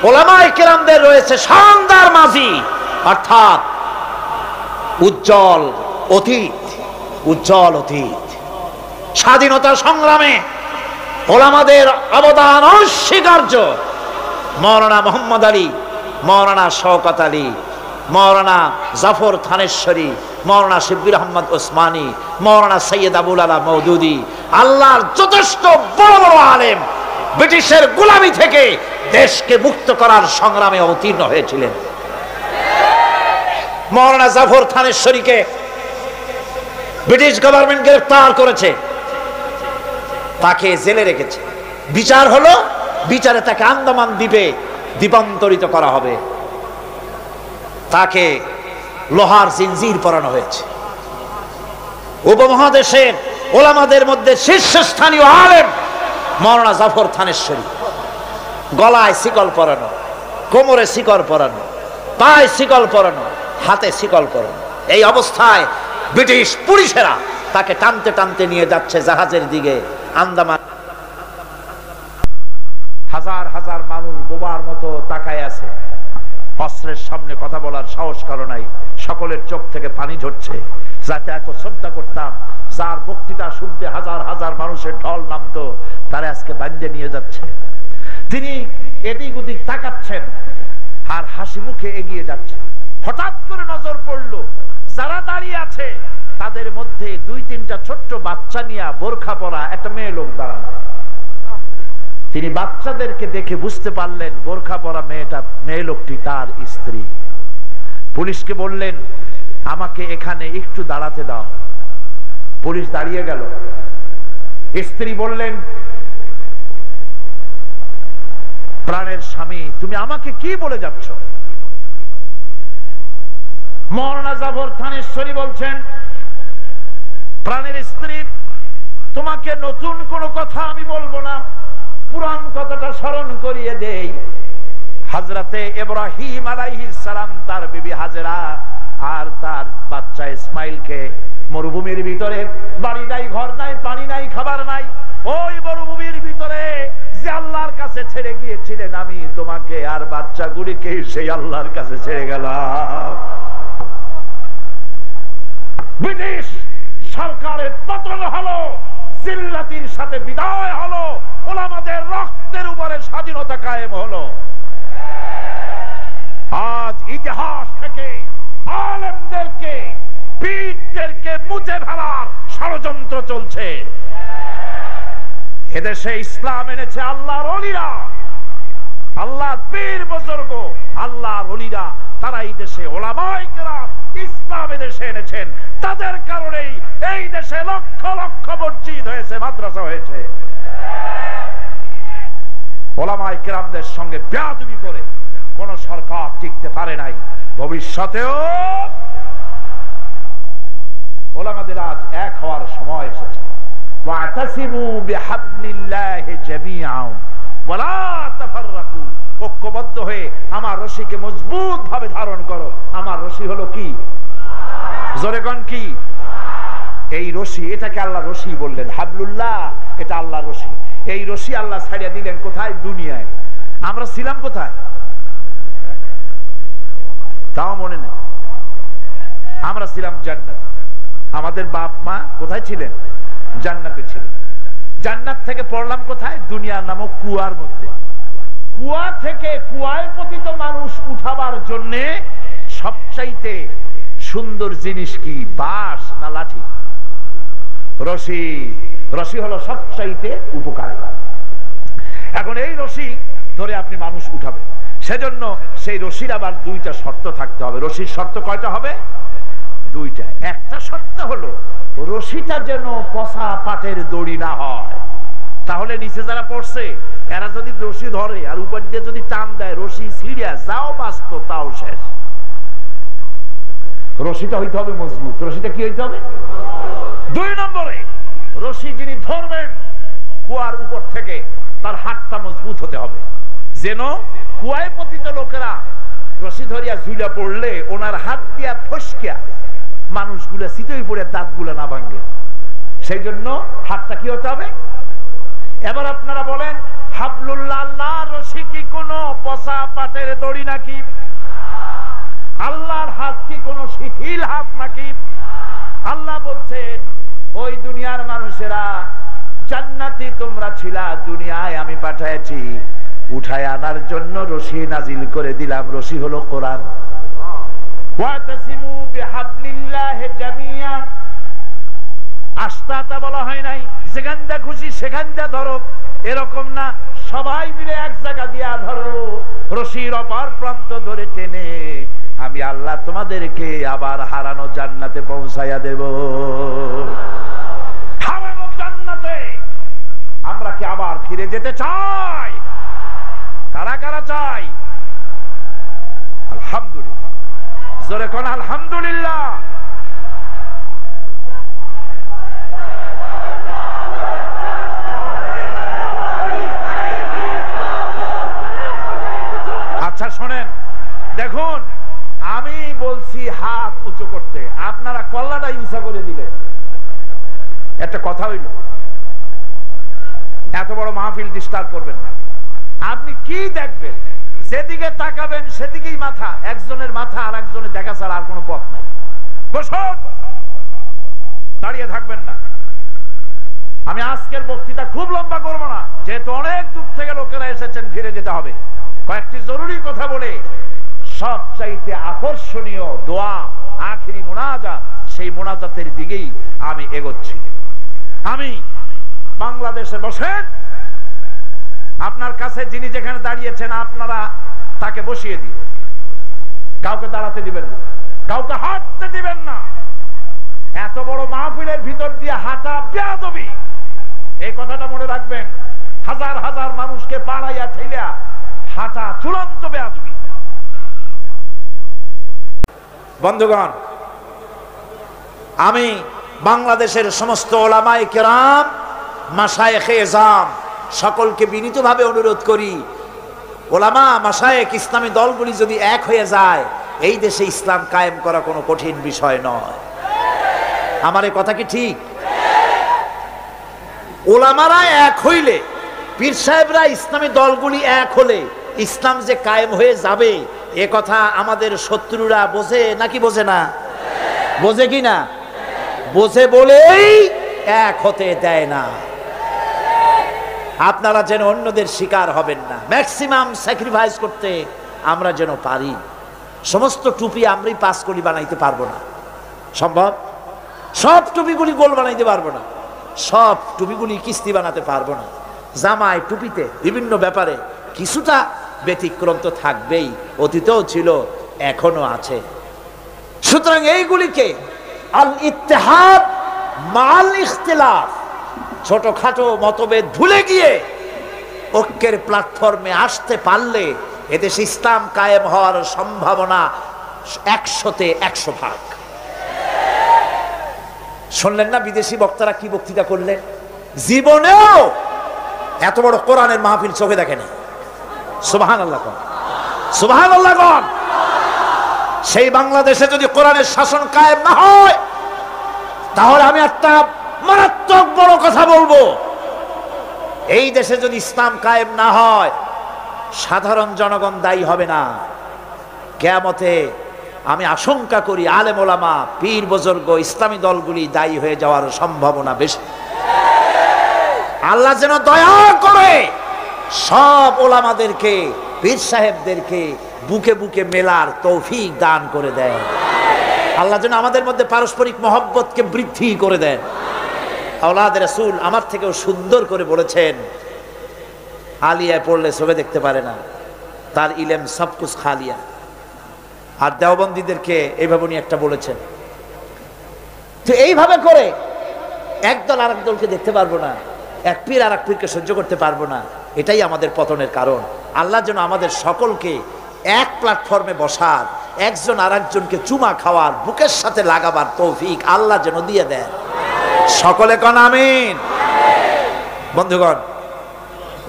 ওলামায়ে কেরামদের রয়েছে শানদার মাঝি, অর্থাৎ উজ্জ্বল অতীত। উজ্জ্বল অতীত। স্বাধীনতা সংগ্রামে ওলামাদের অবদান অস্বীকার্য। মাওলানা মোহাম্মদ আলী, মাওলানা শওকত আলী, মাওলানা জাফর থানেশ্বরী, মাওলানা শিববির আহমদ ওসমানী, মাওলানা সৈয়দ আবুল আলা মওদুদি, আল্লাহর যথেষ্ট বড় বড় আলেম ব্রিটিশের গোলামি থেকে দেশকে মুক্ত করার সংগ্রামে অবতীর্ণ হয়েছিলেন। মাওলানা জাফর থানেশ্বরীকে ব্রিটিশ গভর্নমেন্ট গ্রেফতার করেছে, তাকে জেলে রেখেছে। বিচার হলো, বিচারে তাকে আন্দামান দ্বীপে দ্বীপান্তরিত করা হবে। তাকে লোহার জিনজির পরানো হয়েছে। উপমহাদেশের ওলামাদের মধ্যে শীর্ষস্থানীয় আলেম মাওলানা জাফর থানেশ্বরী, গলায় শিকল পরানো, কোমরে শিকল পরানো, পায়ে শিকল পরানো, হাতে শিকল পরানো। এই অবস্থায় ব্রিটিশ পুলিশেরা তাকে টানতে টানতে নিয়ে যাচ্ছে জাহাজের দিকে আন্দামান। হাজার হাজার মানুষ বোবার মতো তাকায় আছে, অস্ত্রের সামনে কথা বলার সাহস কারো নাই, সকলের চোখ থেকে পানি ঝরছে। যাতে এত শ্রদ্ধা করতাম, যার বক্তৃতা শুনতে হাজার হাজার মানুষের ঢল নামতো, তারা আজকে বান্ধে নিয়ে যাচ্ছে। তিনি এদিক ওদিক তাকাচ্ছেন আর হাসি মুখে এগিয়ে যাচ্ছেন। হঠাৎ করে নজর পড়লো যারা দাঁড়িয়ে আছে তাদের মধ্যে দুই তিনটা ছোট্ট বাচ্চা নিয়ে বোরখা পরা একটা মেয়ে লোক দাঁড়ানো। তিনি বাচ্চাদেরকে দেখে বুঝতে পারলেন বোরখা পরা মেয়ে লোকটি তার স্ত্রী। পুলিশকে বললেন, আমাকে এখানে একটু দাঁড়াতে দাও। পুলিশ দাঁড়িয়ে গেল। স্ত্রী বললেন, প্রাণের স্বামী, তুমি আমাকে কি বলে যাচ্ছ? মওলানা জাফর থানেশ্বরী বলছেন, প্রাণের স্ত্রী, তোমাকে নতুন কোনো কথা আমি বলবো না, পুরান কথাটা স্মরণ করিয়ে দেই। হযরতে ইব্রাহিম আলাইহিস সালাম তার বিবি হাজেরা আর তার বাচ্চা ইসমাইলকে মরুভূমির ভিতরে, বাড়ি নাই, ঘর নাই, পানি নাই, খাবার নাই, ওই মরুভূমির ভিতরে যে আল্লাহর কাছে ছেড়ে গিয়েছিলেন, আমি তোমাকে আর বাচ্চাগুলিকে সেই আল্লাহর কাছে ছেড়ে গেলাম। ব্রিটিশ সরকারের পতন হলো, জিল্লাতির সাথে বিদায় হলো, ওলামাদের রক্তের উপরে স্বাধীনতা কায়েম হলো। আজ ইতিহাস থেকে আলেমদেরকে, পীরদেরকে মুছে ফেলার ষড়যন্ত্র চলছে। এদেশে ইসলাম এনেছে আল্লাহর ওলিরা, আল্লাহর পীর বুজুর্গ, আল্লাহর ওলিরা, তারা এই দেশে ওলামায়ে কেরাম ইসলাম এদেশে এনেছেন। তাদের কারণেই এই দেশে লক্ষ লক্ষ মসজিদ হয়েছে, মাদ্রাসা হয়েছে। ওলামায়ে কেরামদের সঙ্গে বেয়াদবি করে কোন সরকার টিকতে পারে নাই, ভবিষ্যতেও। ওলামাদের আজ এক হওয়ার সময় এসেছে। ওয়াতাসিমু বিহাবলিল্লাহি জামিআন ওয়ালা তাফাররাকু, ঐক্যবদ্ধ হয়ে আমার রশিকে মজবুত ভাবে ধারণ করো। আমার রশি হলো কি? জোরে কোন কি? এই রশি, এটাকে আল্লাহ রশি বললেন। হাবলুল্লাহ, এটা আল্লাহর রশি। এই রশি আল্লাহ ছাড়িয়ে দিলেন কোথায়? দুনিয়ায়। আমরা ছিলাম কোথায়? তাও মনে নেই। আমরা ছিলাম জান্নাতে। আমাদের বাপ মা কোথায় ছিলেন? জান্নাতে ছিলেন। জান্নাত থেকে পড়লাম কোথায়? দুনিয়া নামক কুয়ার মধ্যে। কুয়া থেকে কুয়ায় পতিত মানুষ উঠাবার জন্য সবচাইতে সুন্দর জিনিস কি? বাঁশ না লাঠি? রশি। রশি হলো সবচাইতে উপকারী। এখন এই রশি ধরে আপনি মানুষ উঠাবেন, সেজন্য সেই রশির আবার দুইটা শর্ত থাকতে হবে। রশির শর্ত কয়টা হবে? দুইটা। একটা শর্ত হলো রশিটা যেন পচা পাটের দড়ি না হয়, তাহলে নিচে যারা পড়ছে এরা যদি রশি ধরে আর উপর দিয়ে যদি টান দেয়, রশি ছিঁড়িয়া যাও বাঁচত তাও শেষ। রশিটা হইতে হবে মজবুত। রশিটা কি হইতে হবে? দুই নম্বরে, রশি যিনি ধরবেন কুয়ার উপর থেকে, তার হাতটা মজবুত হতে হবে, যেন কুয়ায় পতিত লোকেরা রশি ধরিয়া ঝুলা পড়লে ওনার হাত দিয়া ফসকিয়া মানুষগুলা চিতই পড়ে দাঁতগুলা না ভাঙে। সেই জন্য হাতটা কি হতে হবে? এবার আপনারা বলেন, হাবলুল্লাহ আল্লাহর রশি কি কোনো পচা পাটের দড়ি নাকি? আল্লাহর হাত কি কোনো শিথিল হাত নাকি? আল্লাহ বলছেন, ওই দুনিয়ার মানুষেরা, জান্নাতি তোমরা ছিলা, দুনিয়ায় আমি পাঠাইছি, উঠায় আনার জন্য রশি নাজিল করে দিলাম। রশি হলো কোরআন। ওয়াতাসিমু বিহাবলিল্লাহি জামিআন, আস্তাতা বলা হয় নাই যেখানটা খুশি সেখানটা ধরো, এরকম না, সবাই মিলে এক জায়গা দিয়া ধরো। রশির অপর প্রান্ত ধরে টেনে আমি আল্লাহ তোমাদেরকে আবার হারানো জান্নাতে পৌঁছাইয়া দেব। হারানো জান্নাতে আমরা কি আবার ফিরে যেতে চাই? কারা কারা চাই? আলহামদুলিল্লাহ, জোরে কোন আলহামদুলিল্লাহ। বলছি হাত উঁচু করতে, আপনারা কল্লাটা ইনসা করে দিলেন। একটা কথা হইল, এত বড় মাহফিল ডিস্টার্ব করবেন না। আপনি কি দেখবেন, যেদিকে তাকাবেন সেদিকেই মাথা, একজনের মাথা আর একজনের দেখা ছাড়া আর কোনো পথ নাই। বসুন, দাঁড়িয়ে থাকবেন না। আমি আজকের বক্তৃতা খুব লম্বা করব না, যেহেতু অনেক দূর থেকে লোকেরা এসেছেন, ফিরে যেতে হবে। কয়েকটি জরুরি কথা বলে সবচাইতে আকর্ষণীয় দোয়া, আখিরি মোনাজাত, সেই মোনাজাতের দিকেই আমি এগোচ্ছি। আমি বাংলাদেশে বসেন, আপনার কাছে যিনি যেখানে দাঁড়িয়েছেন আপনারা তাকে বসিয়ে দিন। কাউকে দাঁড়াতে দিবেন না, কাউকে হাঁটতে দিবেন না। এত বড় মাহফিলের ভিতর দিয়ে হাঁটা বেয়াদবি, এই কথাটা মনে রাখবেন। হাজার হাজার মানুষকে পাড়াইয়া ঠেলিয়া হাঁটা চূড়ান্ত বেয়াদবি। বন্ধুগণ, আমি বাংলাদেশের সমস্ত ওলামায়ে কেরাম, মাশায়েখে এজাম সকলকে বিনীতভাবে অনুরোধ করি, ওলামা মাশায়েখ ইসলামী দলগুলি যদি এক হয়ে যায়, এই দেশে ইসলাম কায়েম করা কোনো কঠিন বিষয় নয়। আমার এই কথা কি ঠিক? ওলামারা এক হইলে, পীর সাহেবরা, ইসলামী দলগুলি এক হলে ইসলাম যে কায়েম হয়ে যাবে, এ কথা আমাদের শত্রুরা বোঝে নাকি বোঝে না? বোঝে কি না? বোঝে বলেই এক হতে দেয় না। আপনারা যেন অন্যদের শিকার হবেন না, ম্যাক্সিমাম স্যাক্রিফাইস করতে আমরা যেন পারি। সমস্ত টুপি আমরাই পাস করি বানাইতে পারবো না, সম্ভব? সব টুপিগুলি গোল বানাইতে পারবো না, সব টুপিগুলি কিস্তি বানাতে পারবো না। জামায়, টুপিতে, বিভিন্ন ব্যাপারে কিছুটা ব্যতিক্রম তো থাকবেই, অতীতেও ছিল, এখনো আছে। সুতরাং এইগুলিকে আল ইত্তেহাদ মাল ইখতিলাফ, ছোটখাটো মতভেদ ভুলে গিয়ে ঐক্যের প্ল্যাটফর্মে আসতে পারলে এদেশে ইসলাম কায়েম হওয়ার সম্ভাবনা 100-তে 100 ভাগ। শুনলেন না বিদেশি বক্তারা কি বক্তৃতা করলেন? জীবনেও এত বড় কোরআনের মাহফিল চোখে দেখেনি। সুবহানাল্লাহ কোন, সুবহানাল্লাহ কোন। সেই বাংলাদেশে যদি কোরআনের শাসন কায়েম না হয়, তাহলে আমি একটা মারাত্মক বড় কথা বলবো। এই দেশে যদি ইসলাম কায়েম না হয়, সাধারণ জনগণ দায়ী হবে না। কিয়ামতে আমি আশঙ্কা করি আলেম ওলামা, পীর বুজুর্গ, ইসলামী দলগুলি দায়ী হয়ে যাওয়ার সম্ভাবনা বেশি। আল্লাহ যেন দয়া করে সব ওলামাদেরকে, পীর সাহেবদেরকে বুকে বুকে মেলার তৌফিক দান করে দেয়। আল্লাহ যেন আমাদের মধ্যে পারস্পরিক মহব্বতকে বৃদ্ধি করে দেন। আওলাদ রাসূল আমার থেকেও সুন্দর করে বলেছেন, আলিয়ায় পড়লে চোখে দেখতে পারে না, তার ইলম সবকুছ খালিয়া। আর দেওবন্দীদেরকে এইভাবে উনি একটা বলেছেন। তো এইভাবে করে একদল আর এক দলকে দেখতে পারবো না, এক পীর আর এক পীরকে সহ্য করতে পারবো না। এটাই আমাদের পতনের কারণ। আল্লাহ যেন আমাদের সকলকে এক প্ল্যাটফর্মে বসার, একজন আর একজনকে চুমা খাওয়ার, বুকের সাথে লাগাবার তৌফিক আল্লাহ যেন দিয়ে দেন। সকলে কোন আমিন। বন্ধুগণ,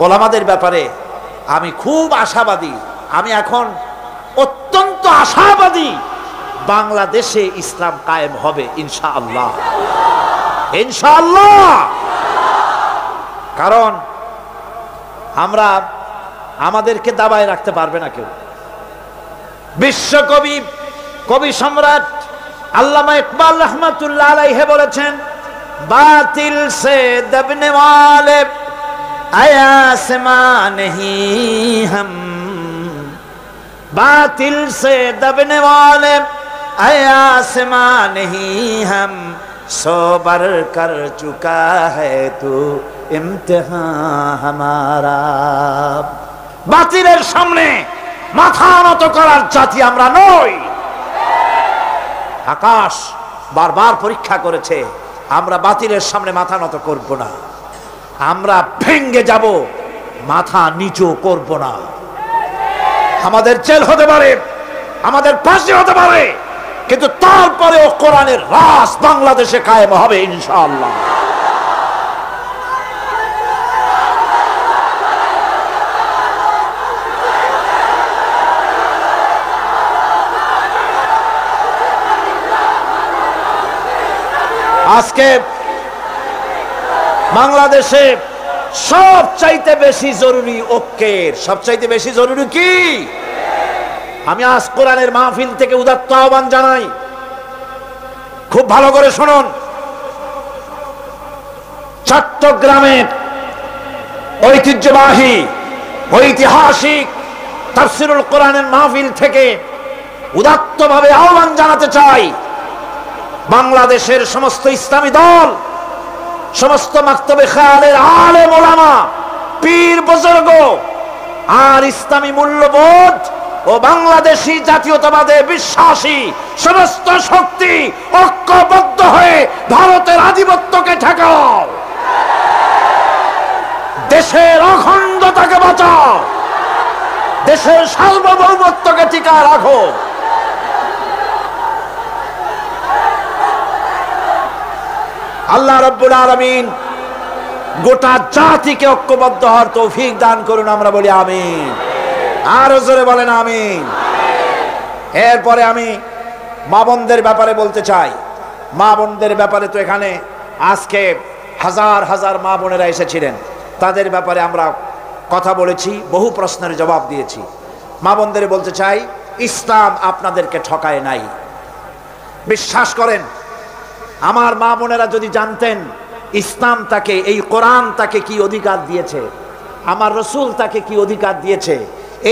ওলামাদের ব্যাপারে আমি খুব আশাবাদী। আমি এখন অত্যন্ত আশাবাদী, বাংলাদেশে ইসলাম কায়েম হবে ইনশাআল্লাহ, ইনশাআল্লাহ। কারণ আমরা, আমাদেরকে দাবায় রাখতে পারবে না কেউ। বিশ্বকবি, কবি সম্রাট আল্লামা ইকবাল রহমাতুল্লাহ আলাইহি বলেছেন, বাতিল সে দবনে ওয়ালে আয়াসমা নেহি হাম, बातिल से दबने वाले आसमा नहीं हम, सोबर कर चुका है तू इम्तिहान हमारा। বাতিলের সামনে মাথা নত করার জাতি আমরা নই। আকাশ বারবার পরীক্ষা করেছে, আমরা বাতিলের সামনে মাথা নত করব না। আমরা ভেঙ্গে যাব, মাথা নিচু করব না। আমাদের জেল হতে পারে, আমাদের ফাঁসি হতে পারে, কিন্তু তারপরেও কোরআনের রাজ বাংলাদেশে কায়েম হবে ইনশাআল্লাহ। আজকে বাংলাদেশে সবচাইতে বেশি জরুরি ঐক্যের, সবচাইতে বেশি জরুরি কি? আমি আজ কোরআনের মাহফিল থেকে উদাত্ত আহ্বান জানাই, খুব ভালো করে শুনুন। চট্টগ্রামের ঐতিহ্যবাহী ঐতিহাসিক তাফসীরুল কোরআনের মাহফিল থেকে উদাত্তভাবে আহ্বান জানাতে চাই, বাংলাদেশের সমস্ত ইসলামী দল, সমস্ত মাকতবে খেয়ালের আলেম ওলামা, পীর বুজুর্গ আর ইসলামী মূল্যবোধ ও বাংলাদেশী জাতীয়তাবাদে বিশ্বাসী সমস্ত শক্তি ঐক্যবদ্ধ হয়ে ভারতের আধিপত্যকে ঠেকাও, দেশের অখণ্ডতাকে বাঁচাও, দেশের সার্বভৌমত্বকে টিকায় রাখো। আল্লাহ রাব্বুল আলামিন গোটা জাতিকে ঐক্যবদ্ধ হওয়ার তৌফিক দান করুন, আমরা বলি আমিন। আরো জোরে বলেন আমিন। এরপরে আমি মা বোনদের ব্যাপারে বলতে চাই। মা বোনদের ব্যাপারে তো এখানে আজকে হাজার হাজার মা বোনেরা এসেছিলেন, তাদের ব্যাপারে আমরা কথা বলেছি, বহু প্রশ্নের জবাব দিয়েছি। মা বোনদের বলতে চাই, ইসলাম আপনাদেরকে ঠকায় নাই। বিশ্বাস করেন, আমার মা বোনেরা যদি জানতেন ইসলাম তাকে, এই কোরআন তাকে কি অধিকার দিয়েছে, আমার রসুল তাকে কি অধিকার দিয়েছে,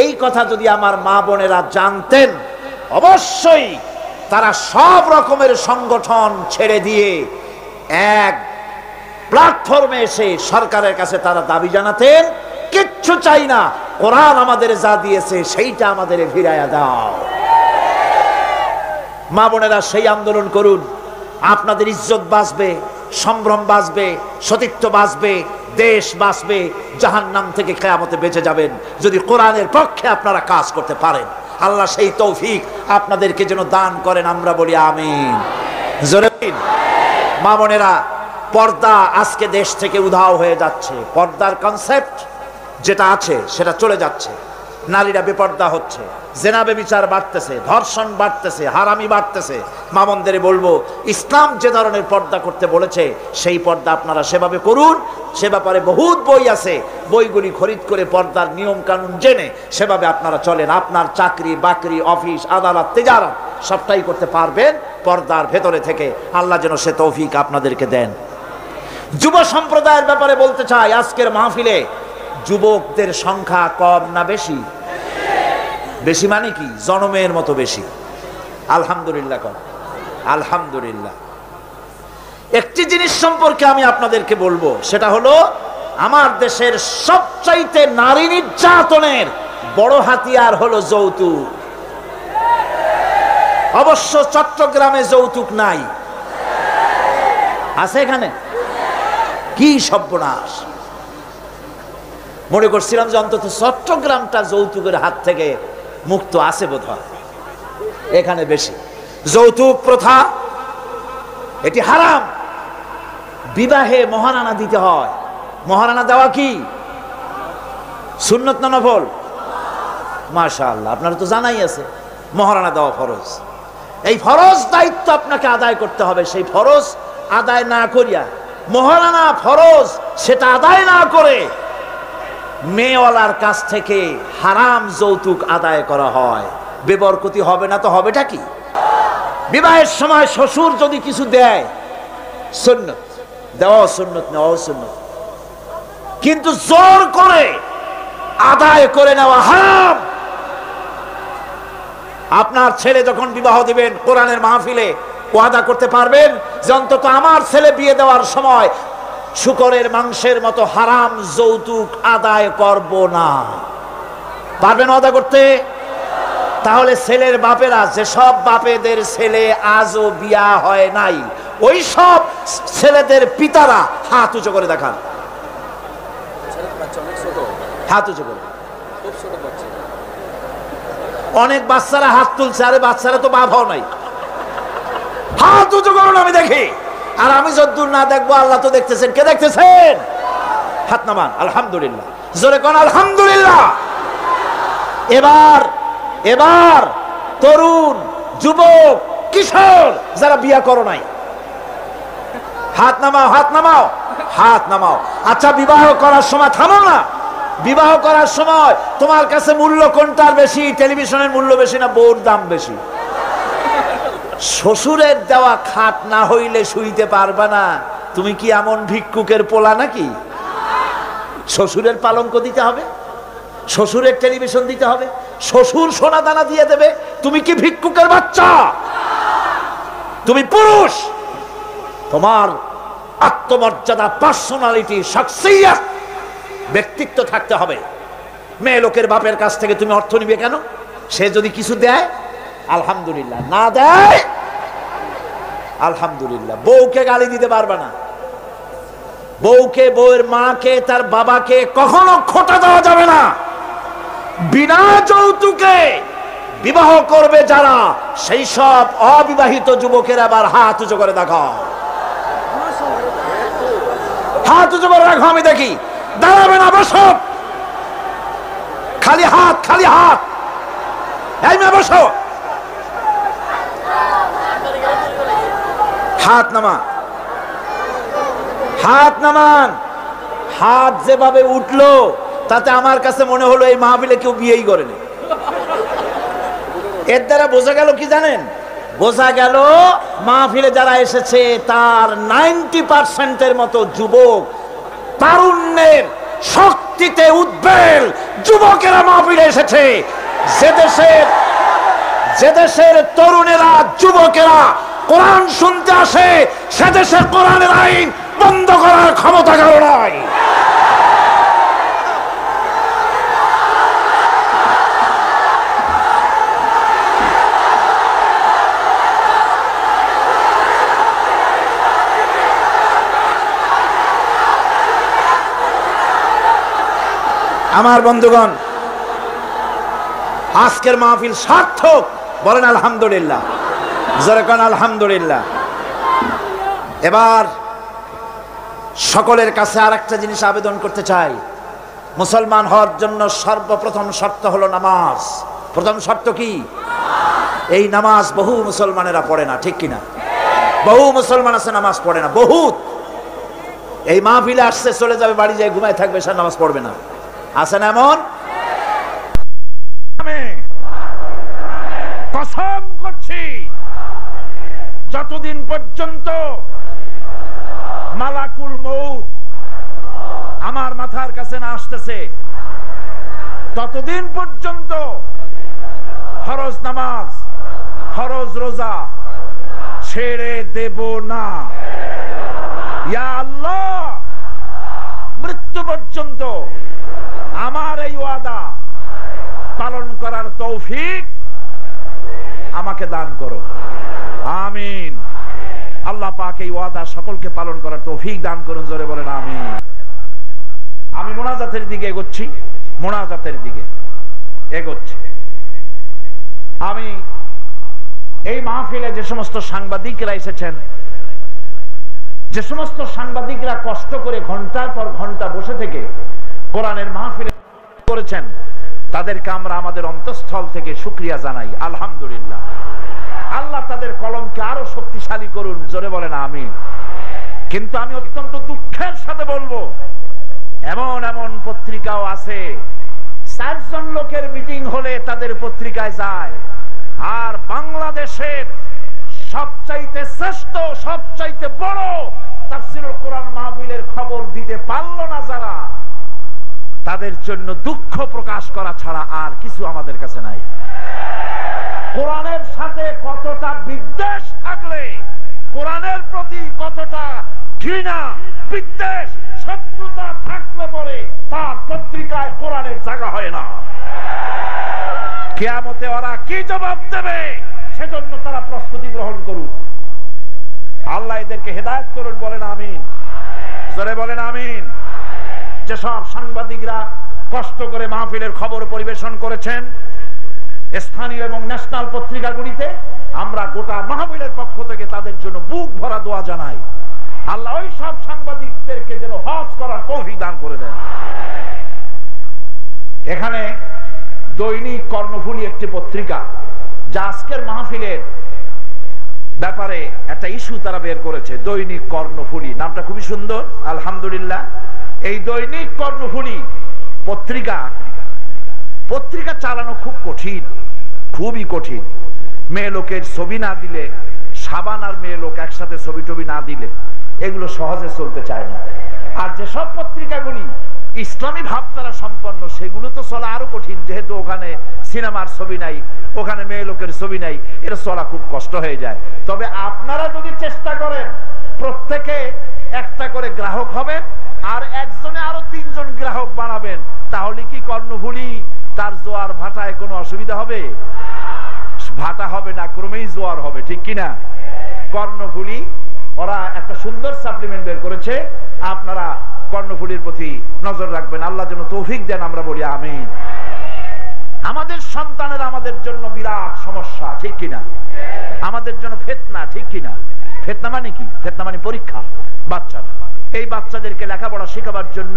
এই কথা যদি আমার মা বোনেরা জানতেন, অবশ্যই তারা সব রকমের সংগঠন ছেড়ে দিয়ে এক প্ল্যাটফর্মে এসে সরকারের কাছে তারা দাবি জানাতেন, কিচ্ছু চাই না, কোরআন আমাদের যা দিয়েছে সেইটা আমাদের ফিরাইয়া দাও। মা বোনেরা সেই আন্দোলন করুন, আপনাদের ইজ্জত বাঁচবে, সম্ভ্রম বাঁচবে, সতীত্ব বাঁচবে, দেশ বাঁচবে, জাহান্নাম থেকে কিয়ামতে বেঁচে যাবেন যদি কোরআনের পক্ষে আপনারা কাজ করতে পারেন। আল্লাহ সেই তৌফিক আপনাদেরকে যেন দান করেন, আমরা বলি আমিন। জোরে মা বোনেরা, পর্দা আজকে দেশ থেকে উধাও হয়ে যাচ্ছে। পর্দার কনসেপ্ট যেটা আছে সেটা চলে যাচ্ছে, নারীরা বেপর্দা হচ্ছে, জেনা ব্যভিচার বাড়তেছে, ধর্ষণ বাড়তেছে, হারামি বাড়তেছে। মা বোনদের বলবো, ইসলাম যে ধরনের পর্দা করতে বলেছে সেই পর্দা আপনারা সেভাবে করুন। সে ব্যাপারে বহুত বই আছে, বইগুলি খরিদ করে পর্দার নিয়ম কানুন জেনে সেভাবে আপনারা চলেন। আপনার চাকরি বাকরি, অফিস আদালত তেজারত সবটাই করতে পারবেন পর্দার ভেতরে থেকে। আল্লাহ যেন সে তৌফিক আপনাদেরকে দেন। যুব সম্প্রদায়ের ব্যাপারে বলতে চাই, আজকের মাহফিলে যুবকদের সংখ্যা কম না বেশি? বেশি মানে কি? জনমের মতো বেশি। আলহামদুলিল্লাহ কর, আলহামদুলিল্লাহ। একটি জিনিস সম্পর্কে আমি আপনাদেরকে বলবো, সেটা হলো আমার দেশের সবচাইতে নারী নির্যাতনের বড় হাতিয়ার হলো যৌতুক। অবশ্য চট্টগ্রামে যৌতুক নাই, আছে এখানে? কি সর্বনাশ! মনে করছিলাম যে অন্তত চট্টগ্রামটা যৌতুকের হাত থেকে মুক্ত আছে বোধহয়, এখানে বেশি। যৌতুক প্রথা এটি হারাম। বিবাহে মহারানা দিতে হয়। মহারানা দেওয়া কি সুন্নত না নফল? মাশাআল্লাহ, আপনারা তো জানাই আছে মহারানা দেওয়া ফরজ। এই ফরজ দায়িত্ব আপনাকে আদায় করতে হবে। সেই ফরজ আদায় না করিয়া, মহারানা ফরজ সেটা আদায় না করে মেয়েওয়ালার কাছ থেকে হারাম যৌতুক আদায় করা হয়, বেবরকতি হবে না তো হবেটা কি? বিবাহের সময় শ্বশুর যদি কিছু দেয়, সুন্নত, দেওয়া সুন্নত, নেওয়া সুন্নত, কিন্তু জোর করে আদায় করে নেওয়া হারাম। আপনার ছেলে যখন বিবাহ দিবেন, কোরআনের মাহফিলে ওয়াদা করতে পারবেন যে অন্তত আমার ছেলে বিয়ে দেওয়ার সময় শুকরের মাংসের মতো হারাম যৌতুক আদায় করব না। পারবেন ওয়াদা করতে? তাহলে ছেলের বাপেরা, যে সব বাপেদের ছেলে আজও বিয়া হয় নাই, ওই সব ছেলেদের পিতারা হাত উঁচু করে দেখান, হাত উঁচু করে। অনেক বাচ্চারা হাত তুলছে, আরে বাচ্চারা তো বাপ হও নাই, হাত উঁচু করুন, আমি দেখি। আর আমি যদ্দূর না দেখবো, আল্লাহ তো দেখতেছেন। কে দেখতেছেন? হাত নামান। আলহামদুলিল্লাহ, জোরে কোন আলহামদুলিল্লাহ। এবার এবার তরুণ, যুবক, কিশোর যারা বিয়া করো নাই, হাত নামাও, হাত নামাও, হাত নামাও। আচ্ছা, বিবাহ করার সময় থামো না। বিবাহ করার সময় তোমার কাছে মূল্য কোনটার বেশি? টেলিভিশনের মূল্য বেশি না বউর দাম বেশি? শ্বশুরের দেওয়া খাট না হইলে শুইতে পারবা না। তুমি কি এমন ভিক্ষুকের পোলা নাকি? শ্বশুরের পালঙ্ক দিতে হবে, শ্বশুরের টেলিভিশন দিতে হবে, শ্বশুর সোনা দানা দিয়ে দেবে। তুমি কি ভিক্ষুকের বাচ্চা? তুমি পুরুষ। তোমার আত্মমর্যাদা, পার্সোনালিটি, শখসিয়ত, ব্যক্তিত্ব থাকতে হবে। মেয়ে লোকের বাপের কাছ থেকে তুমি অর্থ নিবে কেন? সে যদি কিছু দেয় আলহামদুলিল্লাহ, না দেয় আলহামদুলিল্লাহ। বউকে গালি দিতে পারবে না। বউকে, বউয়ের মাকে, তার বাবাকে কখনো খোঁটা দেওয়া যাবে না। বিনা যৌতুকে বিবাহ করবে যারা, সেই সব অবিবাহিত যুবকের আবার হাত উঁচু করে দেখাও। হাত উঁচু করে রাখো, আমি দেখি। দাঁড়াবে না, বসো। খালি হাত, খালি হাত। এই মেয়ে বসো। হাত নামা, হাত নামান। হাত যেভাবে উঠলো তাতে আমার কাছে মনে হলো এই মাহফিলে কেউ বিয়েই করেনি। এর দ্বারা বোঝা গেল কি জানেন? বোঝা গেল মাহফিলে যারা এসেছে তার 90% মতো যুবক, তারুণ্যের শক্তিতে উদ্বেল যুবকেরা মাহফিলে এসেছে। যে দেশের তরুণেরা, যুবকেরা কোরআন শুনতে আসে, সে দেশে কোরআনের আইন বন্ধ করার ক্ষমতা কারো নাই। আমার বন্ধুগণ, আজকের মাহফিল সার্থক। বলেন আলহামদুলিল্লাহ, জোরে কোন আলহামদুলিল্লাহ। এবার সকলের কাছে আরেকটা জিনিস আবেদন করতে চাই। মুসলমান হওয়ার জন্য সর্বপ্রথম শর্ত হলো নামাজ। প্রথম শর্ত কি? এই নামাজ বহু মুসলমানেরা পড়ে না, ঠিক কিনা? বহু মুসলমান আছে নামাজ পড়ে না, বহুত। এই মাহফিলে আসছে, চলে যাবে, বাড়ি যায় ঘুমায় থাকবে, সে নামাজ পড়বে না। আছে না এমন? কসম করছি, যতদিন পর্যন্ত মালাকুল মউত আমার মাথার কাছে না আসতেছে, ততদিন পর্যন্ত ফরজ নামাজ, ফরজ রোজা ছেড়ে দেব না। ইয়া আল্লাহ, মৃত্যু পর্যন্ত আমার এই ওয়াদা পালন করার তৌফিক আমাকে দান করো, আমিন। আল্লাহ পাক এই ওয়াদা সকলকে পালন করার তৌফিক দান করুন, জোরে বলেন আমিন। আমি মোনাজাতের দিকে এগোচ্ছি, মোনাজাতের দিকে এগোচ্ছি। আমি এই মাহফিলে যে সমস্ত সাংবাদিকরা এসেছেন, যে সমস্ত সাংবাদিকরা কষ্ট করে ঘন্টার পর ঘন্টা বসে থেকে কোরআনের মাহফিলে করেছেন, তাদেরকে আমরা আমাদের অন্তঃস্থল থেকে শুকরিয়া জানাই, আলহামদুলিল্লাহ। আল্লাহ তাদের কলমকে আরো শক্তিশালী করুন, জোরে বলেন আমিন। কিন্তু আমি অত্যন্ত দুঃখের সাথে বলবো, এমন এমন পত্রিকাও আছে, 4 জন লোকের মিটিং হলে তাদের পত্রিকায় যায়, আর বাংলাদেশের সবচাইতে শ্রেষ্ঠ, সবচাইতে বড় তাফসীরুল কোরআন মাহফিলের খবর দিতে পারলো না যারা, তাদের জন্য দুঃখ প্রকাশ করা ছাড়া আর কিছু আমাদের কাছে নাই। কোরআনের সাথে কতটা বিদ্বেষ থাকলে, কোরআনের প্রতি কতটা ঘৃণা, বিদ্বেষ, শত্রুতা থাকলে পরে তার পত্রিকায় কোরআনের জায়গা হয় না। কিয়ামতে ওরা কি জবাব দেবে, সেজন্য তারা প্রস্তুতি গ্রহণ করুক। আল্লাহ এদেরকে হেদায়েত করুন, বলেন আমিন, জোরে বলেন আমিন। যেসব সাংবাদিকরা কষ্ট করে মাহফিলের খবর পরিবেশন করেছেন স্থানীয় এবং ন্যাশনাল পত্রিকাগুলিতে, আমরা গোটা মাহফিলের পক্ষ থেকে তাদের জন্য বুক ভরা দোয়া জানাই। আল্লাহ ওই সব সাংবাদিকদেরকে যেন হজ করার তৌফিক দান করে দেন। এখানে দৈনিক কর্ণফুলী একটি পত্রিকা, যা আজকের মাহফিলের ব্যাপারে একটা ইস্যু তারা বের করেছে, দৈনিক কর্ণফুলী। নামটা খুবই সুন্দর, আলহামদুলিল্লাহ। এই দৈনিক কর্ণফুলী পত্রিকা চালানো খুব কঠিন, খুবই কঠিন। মেয়ে লোকের ছবি না দিলে, সাবান আর মেয়ে লোক একসাথে ছবি টবি না দিলে এগুলো সহজে চলতে চায় না। আর যেসব পত্রিকাগুলি ইসলামী ভাবধারা সম্পন্ন সেগুলো তো চলা আরো কঠিন, যেহেতু ওখানে সিনেমার ছবি নাই, ওখানে মেয়ে লোকের ছবি নাই, এটা চলা খুব কষ্ট হয়ে যায়। তবে আপনারা যদি চেষ্টা করেন প্রত্যেকে একটা করে গ্রাহক হবেন আর একজনে আরো 3 জন গ্রাহক বানাবেন, তাহলে কি কর্ণফুলী তার জোয়ার ভাটায় কোনো অসুবিধা হবে? ভাটা হবে না, ক্রমেই জোয়ার হবে, ঠিক কিনা? কর্ণফুলী ওরা একটা সুন্দর সাপ্লিমেন্ট বের করেছে, আপনারা কর্ণফুলীর প্রতি নজর রাখবেন। আল্লাহ যেন তৌফিক দেন, আমরা বলি আমিন। আমাদের সন্তানের আমাদের জন্য বিরাট সমস্যা, ঠিক কিনা? আমাদের জন্য ফিতনা, ঠিক কিনা? ফিতনা মানে কি? ফিতনা মানে পরীক্ষা। বাচ্চারা, এই বাচ্চাদেরকে লেখাপড়া শেখাবার জন্য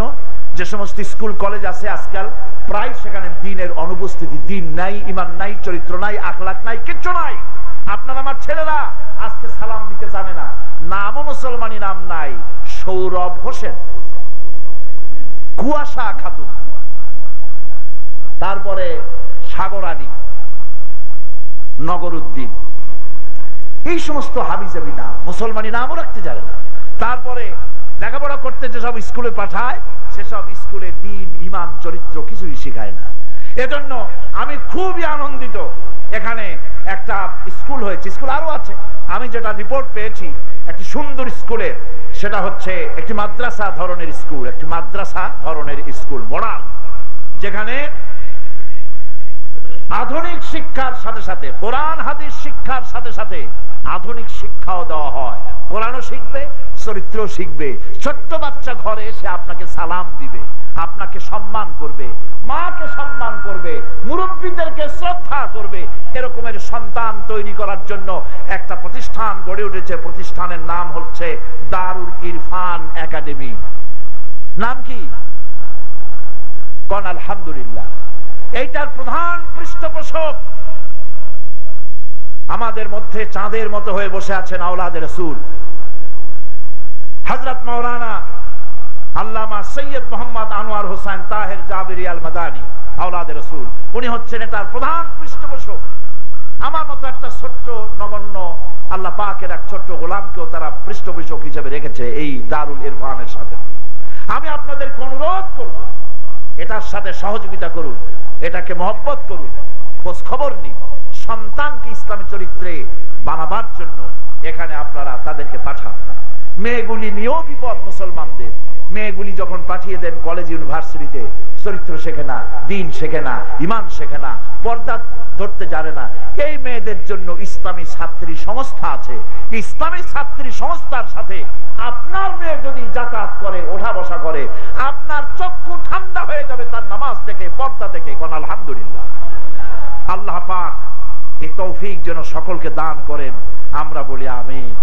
যে সমস্ত স্কুল কলেজ আছে আজকাল, প্রায় সেখানে দ্বীনের অনুপস্থিতি। দ্বীন নাই, ঈমান নাই, চরিত্র নাই, আখলাক নাই, কিচ্ছু নাই। আপনার আমার ছেলেরা আজকে সালাম দিতে জানে না, নামও মুসলমানি নাম নাই। সৌরভ হোসেন, কুয়াশা খাতুন, তারপরে সাগর আলী, নগরউদ্দিন, এই সমস্ত হাবিজাবি নাম, মুসলমানি নামও রাখতে জানে না। তারপরে লেখাপড়া করতে যেসব স্কুলে পাঠায় সেসব স্কুলে দ্বীন, ঈমান, চরিত্র কিছুই শেখায় না। এজন্য আমি খুবই আনন্দিত, এখানে একটা স্কুল হয়েছে, স্কুল আরো আছে, আমি যেটা রিপোর্ট পেয়েছি একটি সুন্দর স্কুলের, সেটা হচ্ছে একটি মাদ্রাসা ধরনের স্কুল, একটি মাদ্রাসা ধরনের স্কুল, মডার্ন, যেখানে আধুনিক শিক্ষার সাথে সাথে, কোরআন হাদিস শিক্ষার সাথে সাথে আধুনিক শিক্ষাও দেওয়া হয়। কোরআনও শিখবে, চরিত্র শিখবে। ছোট্ট বাচ্চা ঘরে এসে আপনাকে সালাম দিবে, আপনাকে সম্মান করবে, মাকে সম্মান করবে, মুরব্বীদেরকে শ্রদ্ধা করবে। এরকমের সন্তান তৈরি করার জন্য একটা প্রতিষ্ঠান গড়ে উঠেছে। প্রতিষ্ঠানের নাম হচ্ছে দারুল ইরফান একাডেমি। নাম কি? কোন আলহামদুলিল্লাহ। এইটার প্রধান পৃষ্ঠপোষক আমাদের মধ্যে চাঁদের মতো হয়ে বসে আছেন আওলাদে রাসূল হযরত মাওলানা আল্লামা সৈয়দ মোহাম্মদ আনোয়ার হোসেন তাহের জাবেরি আল মাদানী, আওলাদে রাসূল। উনি হচ্ছেন এটার প্রধান পৃষ্ঠপোষক। আমার মতো একটা ছোট্ট নগণ্য আল্লাহ পাকের এক ছোট্ট গোলামকেও তারা পৃষ্ঠপোষক হিসেবে রেখেছে এই দারুল ইরফানের সাথে। আমি আপনাদেরকে অনুরোধ করব, এটার সাথে সহযোগিতা করুন, এটাকে মহব্বত করুন, খোঁজ খবর নিন। সন্তানকে ইসলামী চরিত্রে বানাবার জন্য এখানে আপনারা তাদেরকে পাঠান। মেয়েগুলি নিয়েও বিপদ মুসলমানদের। মেয়েগুলি যখন পাঠিয়ে দেন কলেজ ইউনিভার্সিটিতে, চরিত্র শেখে না, দ্বীন শেখে না, ঈমান শেখে না, পর্দা ধরতে জানে না। এই মেয়েদের জন্য ইসলামী ছাত্রী সংস্থা আছে। ইসলামী ছাত্রী সংস্থার সাথে আপনার মেয়ে যদি যাতায়াত করে, ওঠা বসা করে, আপনার চক্ষু ঠান্ডা হয়ে যাবে তার নামাজ দেখে, পর্দা দেখে। কোন আলহামদুলিল্লাহ। আল্লাহ পাক এই তৌফিক যেন সকলকে দান করেন, আমরা বলি আমিন।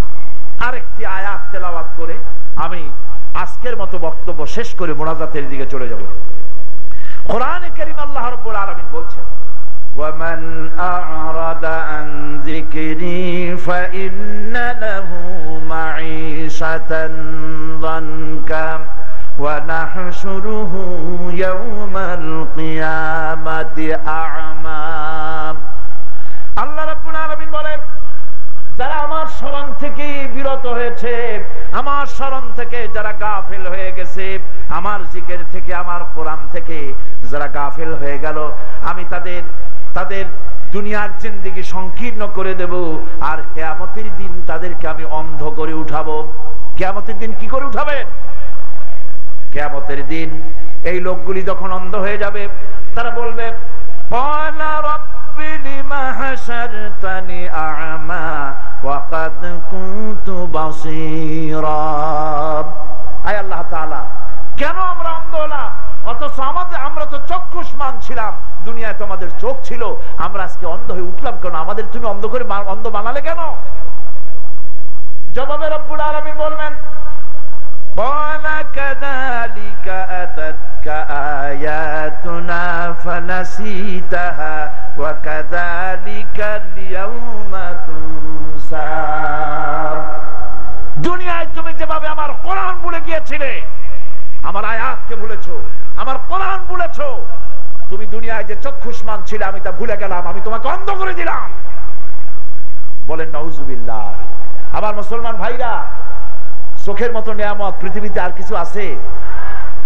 আরেকটি আয়াত তেলাওয়াত করে আমি আজকের মতো বক্তব্য শেষ করে মোনাজাতের দিকে চলে যাব। কোরআনে কারীম আল্লাহ রাব্বুল আলামিন বলছেন, ওয়ামান আ'রাদা আন যিকরি ফাইন্না লাহু মাঈশাতান দানকা ওয়া নাহশুরুহু ইয়াওমাল কিয়ামাতি আ'মা। আল্লাহ রাব্বুল আলামিন বলেন, যারা আমার স্মরণ থেকে বিরত হয়েছে, আমার স্মরণ থেকে যারা গাফেল হয়ে গেছে, আমার জিকির থেকে, আমার কোরআন থেকে যারা গাফেল হয়ে গেল, আমি তাদের দুনিয়ার জিন্দেগি সংকীর্ণ করে দেব। আর কিয়ামতের দিন তাদেরকে আমি অন্ধ করে উঠাবো। কিয়ামতের দিন কি করে উঠাবেন? কিয়ামতের দিন এই লোকগুলি যখন অন্ধ হয়ে যাবে, তারা বলবে, ক্বালা রাব্বি লিমা হাশারতানি আ'মা ওয়া ক্বাদ কুনতু বাসীরা। আয় আল্লাহ তাআলা, কেন আমরা অন্ধ হলাম? অথচ আমরা তো চক্ষুষ্মান ছিলাম, দুনিয়ায় তো আমাদের চোখ ছিল, আমরা আজকে অন্ধ হয়ে উঠলাম কেন? আমাদের তুমি অন্ধ করে অন্ধ বানালে কেন? জবাবে রব্বুল আলামিন বলবেন, ক্বালা কাযালিকা আতাতকা আয়াতুনা ফানাসিতাহা ওয়া কাযালিকা আল-ইয়াওমা তুনসা। ছিলে, আমার আয়াতকে ভুলেছো, আমার কোরআন ভুলেছো। তুমি দুনিয়ায় যে চক্ষুষ্মান ছিলে আমি তা ভুলে গেলাম, আমি তোমাকে অন্ধ করে দিলাম। বলেন নাউজুবিল্লাহ। আমার মুসলমান ভাইরা, চোখের মতো নিয়ামত পৃথিবীতে আর কিছু আছে?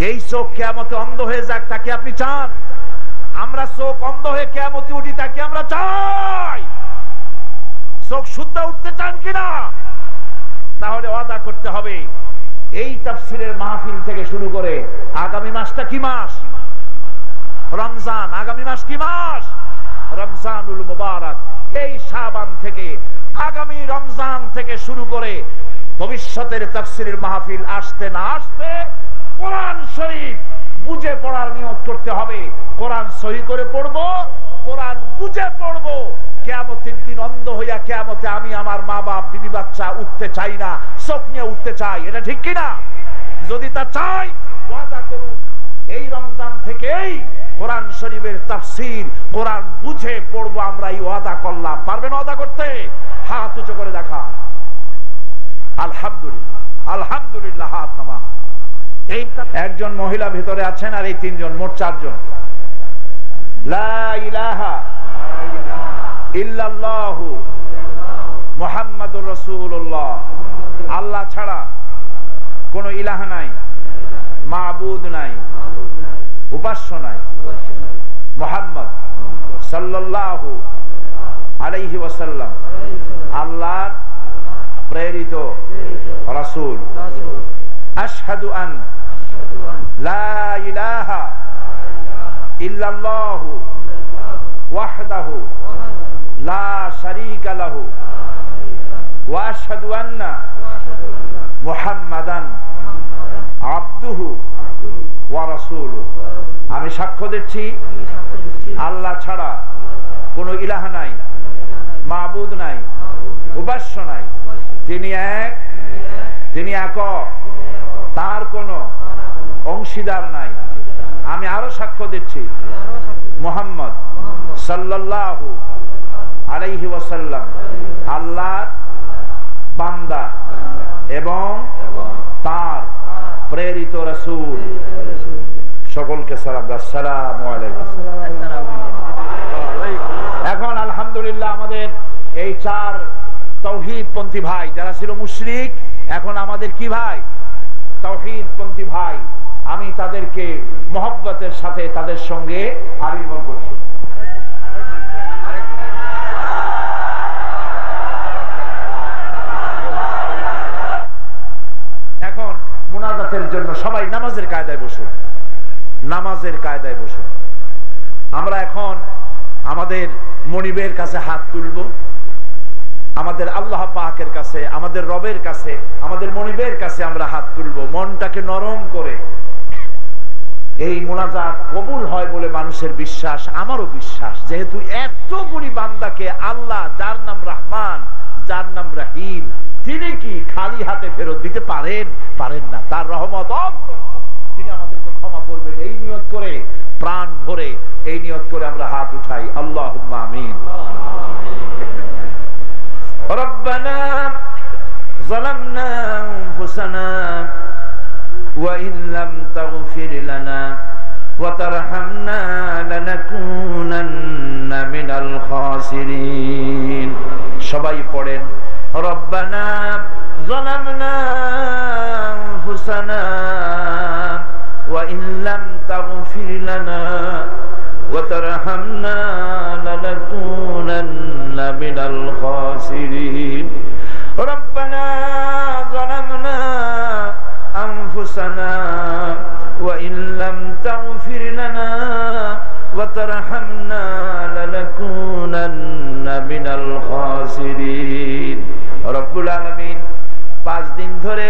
এই চোখ কিয়ামতে অন্ধ হয়ে যাক, তাকে আপনি চান? আমরা চোখ অন্ধ হয়ে কিয়ামতে উঠি, তাকে আমরা চাই? চোখ শুদ্ধ উঠতে চান কিনা? তাহলে ওয়াদা করতে হবে, এই তাফসীরের মাহফিল থেকে শুরু করে আগামী মাসটা কি মাস? রমজান। আগামী মাস কি মাস? রমজানুল মুবারক। এই শাবান থেকে, আগামী রমজান থেকে শুরু করে ভবিষ্যতের তাফসীরের মাহফিল আসতে না আসতে কোরআন শরীফ বুঝে পড়ার নিয়ত করতে হবে। কোরআন সহি করে পড়বো, কোরআন বুঝে পড়বো। কিয়ামতের দিন অন্ধ হইয়া কিয়ামতে আমি আমার মা বাপ বিবি বাচ্চা উঠতে চাই না, চোখ নিয়ে উঠতে চাই। এটা ঠিক কিনা? যদি তা চাই, ওয়াদা করুন এই রমজান থেকেই কোরআন শরীফের তাফসীর কোরআন বুঝে পড়বো। আমরা এই ওয়াদা করলাম। পারবেন ওয়াদা করতে? হাত উঁচু করে দেখা। আলহামদুলিল্লাহ, আলহামদুলিল্লাহ। হাত নামা। এই একজন মহিলা ভিতরে আছেন, আর এই তিনজন, মোট চারজন। লা ইলাহা ইল্লাল্লাহু মুহাম্মাদুর রাসূলুল্লাহ। আল্লাহ ছাড়া কোনো ইলাহ নাই, মাবুদ নাই, উপাস্য নাই। মুহাম্মদ সাল্লাল্লাহু আলাইহি ওয়াসাল্লাম আল্লাহর প্রেরিত রাসূল। আশহাদু আন লা ইলাহা ইল্লাল্লাহু ওয়াহদাহু লা শারীকা লাহু ওয়া আশহাদু আন্না মুহাম্মাদান আবদুহু ওয়া রাসূলুহু। আমি সাক্ষ্য দিচ্ছি আল্লাহ ছাড়া কোনো ইলাহ নাই, মাবুদ নাই, উপাস্য নাই। তিনি এক, তিনি একক, তার কোনো অংশীদার নাই। আমি আরো সাক্ষ্য দিচ্ছি মুহাম্মদ সাল্লাল্লাহু আলাইহি ওয়াসাল্লাম আল্লাহর বান্দা এবং তার প্রেরিত রাসূল। সকলকে সালাম। আসসালামু আলাইকুম। এখন আলহামদুলিল্লাহ আমাদের এই চার তাওহীদপন্থী ভাই যারা ছিল মুশরিক, এখন আমাদের কি ভাই? তাওহীদপন্থী ভাই। আমি তাদেরকে মহব্বতের সাথে তাদের সঙ্গে আলিঙ্গন করছি। এখন মুনাজাতের জন্য সবাই নামাজের কায়দায় বসুন, নামাজের কায়দায় বসুন। আমরা এখন আমাদের মনিবের কাছে হাত তুলব, আমাদের আল্লাহ পাকের কাছে, আমাদের রবের কাছে, আমাদের মনিবের কাছে আমরা হাত তুলব মনটাকে নরম করে। এই মুনাজাত কবুল হয় বলে মানুষের বিশ্বাস, আমারও বিশ্বাস। যেহেতু এতগুলি বান্দাকে আল্লাহ, যার নাম রহমান, যার নাম রহিম, তিনি কি খালি হাতে ফেরত দিতে পারেন? পারেন না। তার রহমত অফুরন্ত, তিনি আমাদেরকে ক্ষমা করবেন। এই নিয়ত করে, প্রাণ ভরে এই নিয়ত করে আমরা হাত উঠাই। আল্লাহুম্মা আমিন। রব্বানা যালামনা আনফুসানা ওয়া ইন লাম তাগফির লানা ওয়া তারহামনা লানাকুনান্না মিনাল খাসিরিন। সবাই পড়েন, রব্বানা যালামনা আনফুসানা ওয়া ইন লাম তাগফির লানা ওয়া তারহামনা লানাকুনান্না মিনাল খাসিরিন। রব্বানা যালামনা আনফুসানা ওয়া ইন লাম তাগফির লানা ওয়া তারহামনা লানাকুনান্না মিনাল খাসিরিন। রব্বুল আলামিন 5 দিন ধরে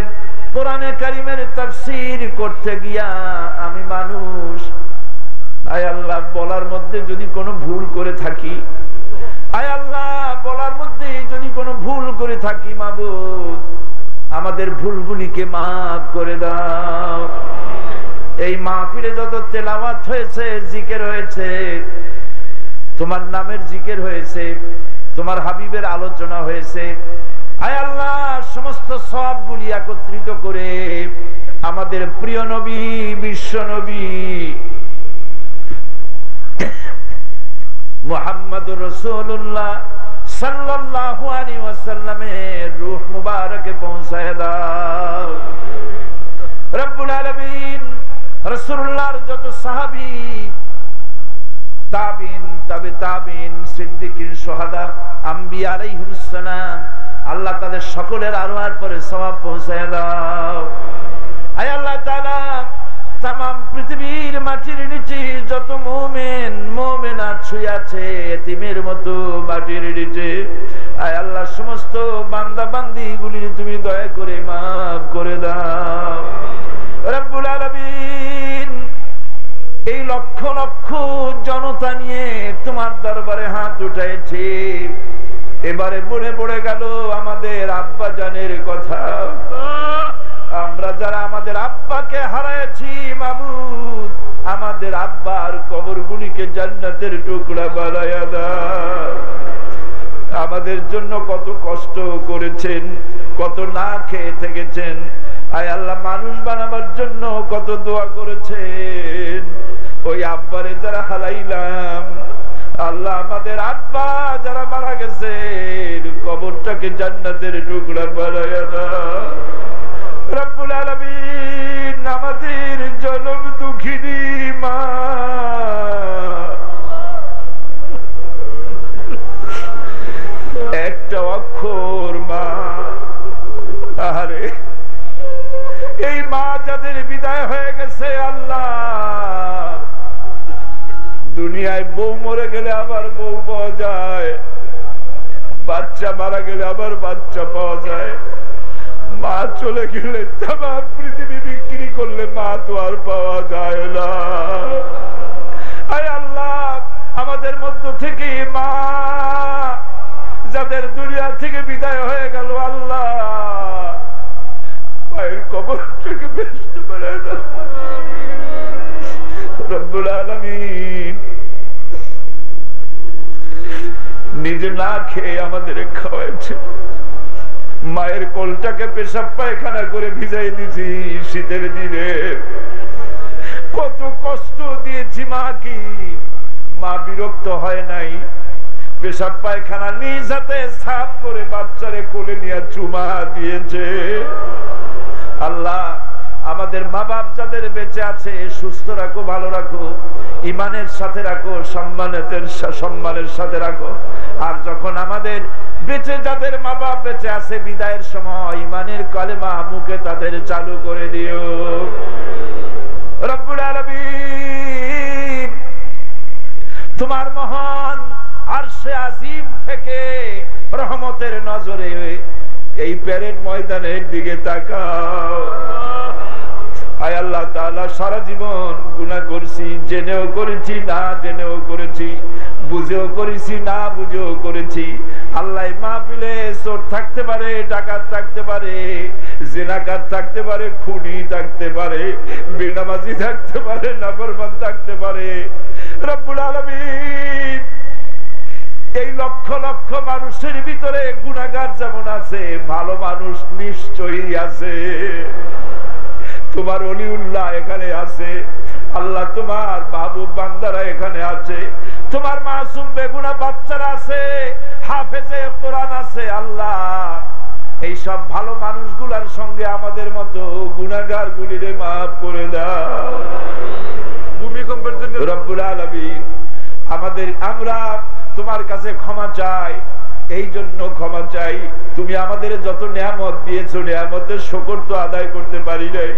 কোরআনে কারীমের তাফসীর করতে গিয়া আমি মানুষ, আয় আল্লাহ বলার মধ্যে যদি কোনো ভুল করে থাকি, আয় আল্লাহ বলার মধ্যে যদি কোনো ভুল করে থাকি, মাবুদ আমাদের ভুলগুলিকে মাফ করে দাও। এই মাহফিলে যত তেলাওয়াত হয়েছে, জিকির হয়েছে, তোমার নামের জিকির হয়েছে, তোমার হাবিবের আলোচনা হয়েছে, আয় আল্লাহ সমস্ত সবগুলি একত্রিত করে আমাদের প্রিয় নবী বিশ্ব নবী মুহাম্মদুর রাসূলুল্লাহ সাল্লাল্লাহু আলাইহি ওয়াসাল্লামের রূহ মুবারকে পৌঁছায় দাও রব্বুল আলামিন। রাসূলুল্লাহর যত সাহাবী, তাবিন, তাবে তাবিন, সিদ্দিকিন, শুহাদা, আম্বিয়া আলাইহিস সালাম, আল্লাহ তাদের সকলের আরওয়ার পরে সওয়াব পৌঁছায় দাও। আয় আল্লাহ তাআলা, तमाम पृथ्वीर माटिर नीचे যত মুমিন মুমিনাত শুয়ে আছে এতিমের মতো মাটির নিচে, আয় আল্লাহ সমস্ত বান্দা বান্দীগুলি তুমি দয়া করে maaf করে দাও রব্বুল আলামিন। এই লক্ষ লক্ষ জনতা নিয়ে তোমার দরবারে হাত উঠাইছি, এবারে মনে পড়ে গেল আমাদের আব্বা জানের কথা। আমরা যারা আমাদের আব্বাকে হারাইছি মাবুদ, আমাদের আব্বার কবরগুলিকে জান্নাতের টুকরা বানায়া দাও। আমাদের জন্য কত কষ্ট করেছেন, কত না খেয়ে থেকেছেন, আয় আল্লাহ মানুষ বানাবার জন্য কত দোয়া করেছেন। ওই আব্বারে যারা হারাইলাম, আল্লাহ আমাদের আব্বা যারা মারা গেছে কবরটাকে জান্নাতের টুকরা বানায়া দাও রব্বুল আলামিন। আমাদের জনম দুঃখিনী মা, একটা অক্ষর মা, আরে এই মা যাদের বিদায় হয়ে গেছে আল্লাহ, দুনিয়ায় বউ মরে গেলে আবার বউ পাওয়া যায়, বাচ্চা মারা গেলে আবার বাচ্চা পাওয়া যায়, মা চলে গেলে তামাম পৃথিবী বিক্রি করলে মা তো আর পাওয়া যায় না। আয় আল্লাহ, আমাদের মধ্য থেকে মা যাদের দুনিয়া থেকে বিদায় হয়ে গেল আল্লাহ, মায়ের কবরটাকে বেহেশত বানায় দাও রব্বুল আলামিন। নিজে না খেয়ে আমাদের খাওয়াইছে, মায়ের কোলটাকে পেশাব পায়খানা করে ভিজাই দিছি শীতের দিনে, কত কষ্ট দিয়েছি মা কি, মা বিরক্ত হয় নাই, পেশাব পায়খানা নিজ হাতে সাফ করে বাচ্চারে কোলে নিয়ে চুমা দিয়েছে। আল্লাহ আমাদের মা বাপ যাদের বেঁচে আছে সুস্থ রাখো, ভালো রাখো, ইমানের সাথে রাখো, সম্মানের সাথে রাখো। আর যখন আমাদের বেঁচে যাদের মা বাপ বেঁচে আছে বিদায়ের সময় ইমানের কালেমা মুখে তাদের চালু করে দিও রব্বুল আলামিন। তোমার মহান আরশে আজিম থেকে রহমতের নজরে এই প্যারেড ময়দানের দিকে তাকাও। আয় আল্লাহ তাআলা, সারা জীবন গুনাহ করেছি, জেনেও করেছি না জেনেও করেছি, বুঝেও করেছি না বুঝেও করেছি। আল্লাহ মাহফিলে চোর থাকতে পারে, ডাকাত থাকতে পারে, জিনাকার থাকতে পারে, খুনি থাকতে পারে, বেনামাজি থাকতে পারে, নাফরমান থাকতে পারে। রব্বুল আলামিন, এই লক্ষ লক্ষ মানুষের ভিতরে গুনাহগার যেমন আছে, ভালো মানুষ নিশ্চয়ই আছে। তোমার ওলিউল্লাহ এখানে আছে আল্লাহ, তোমার মাহবুব বান্দারা এখানে আছে, তোমার মাসুম বেগুনা বাচ্চারা আছে, হাফেজে কোরআন আছে। আল্লাহ এই সব ভালো মানুষগুলোর সঙ্গে আমাদের মতো গুনাহগার গুলিরে মাফ করে দাও ভূমিকম্পের জন্য রব্বুল আলামিন। আমরা তোমার কাছে ক্ষমা চাই, এই জন্য ক্ষমা চাই তুমি আমাদের যত নিয়ামত দিয়েছো নিয়ামতের শুকর তো আদায় করতে পারি নাই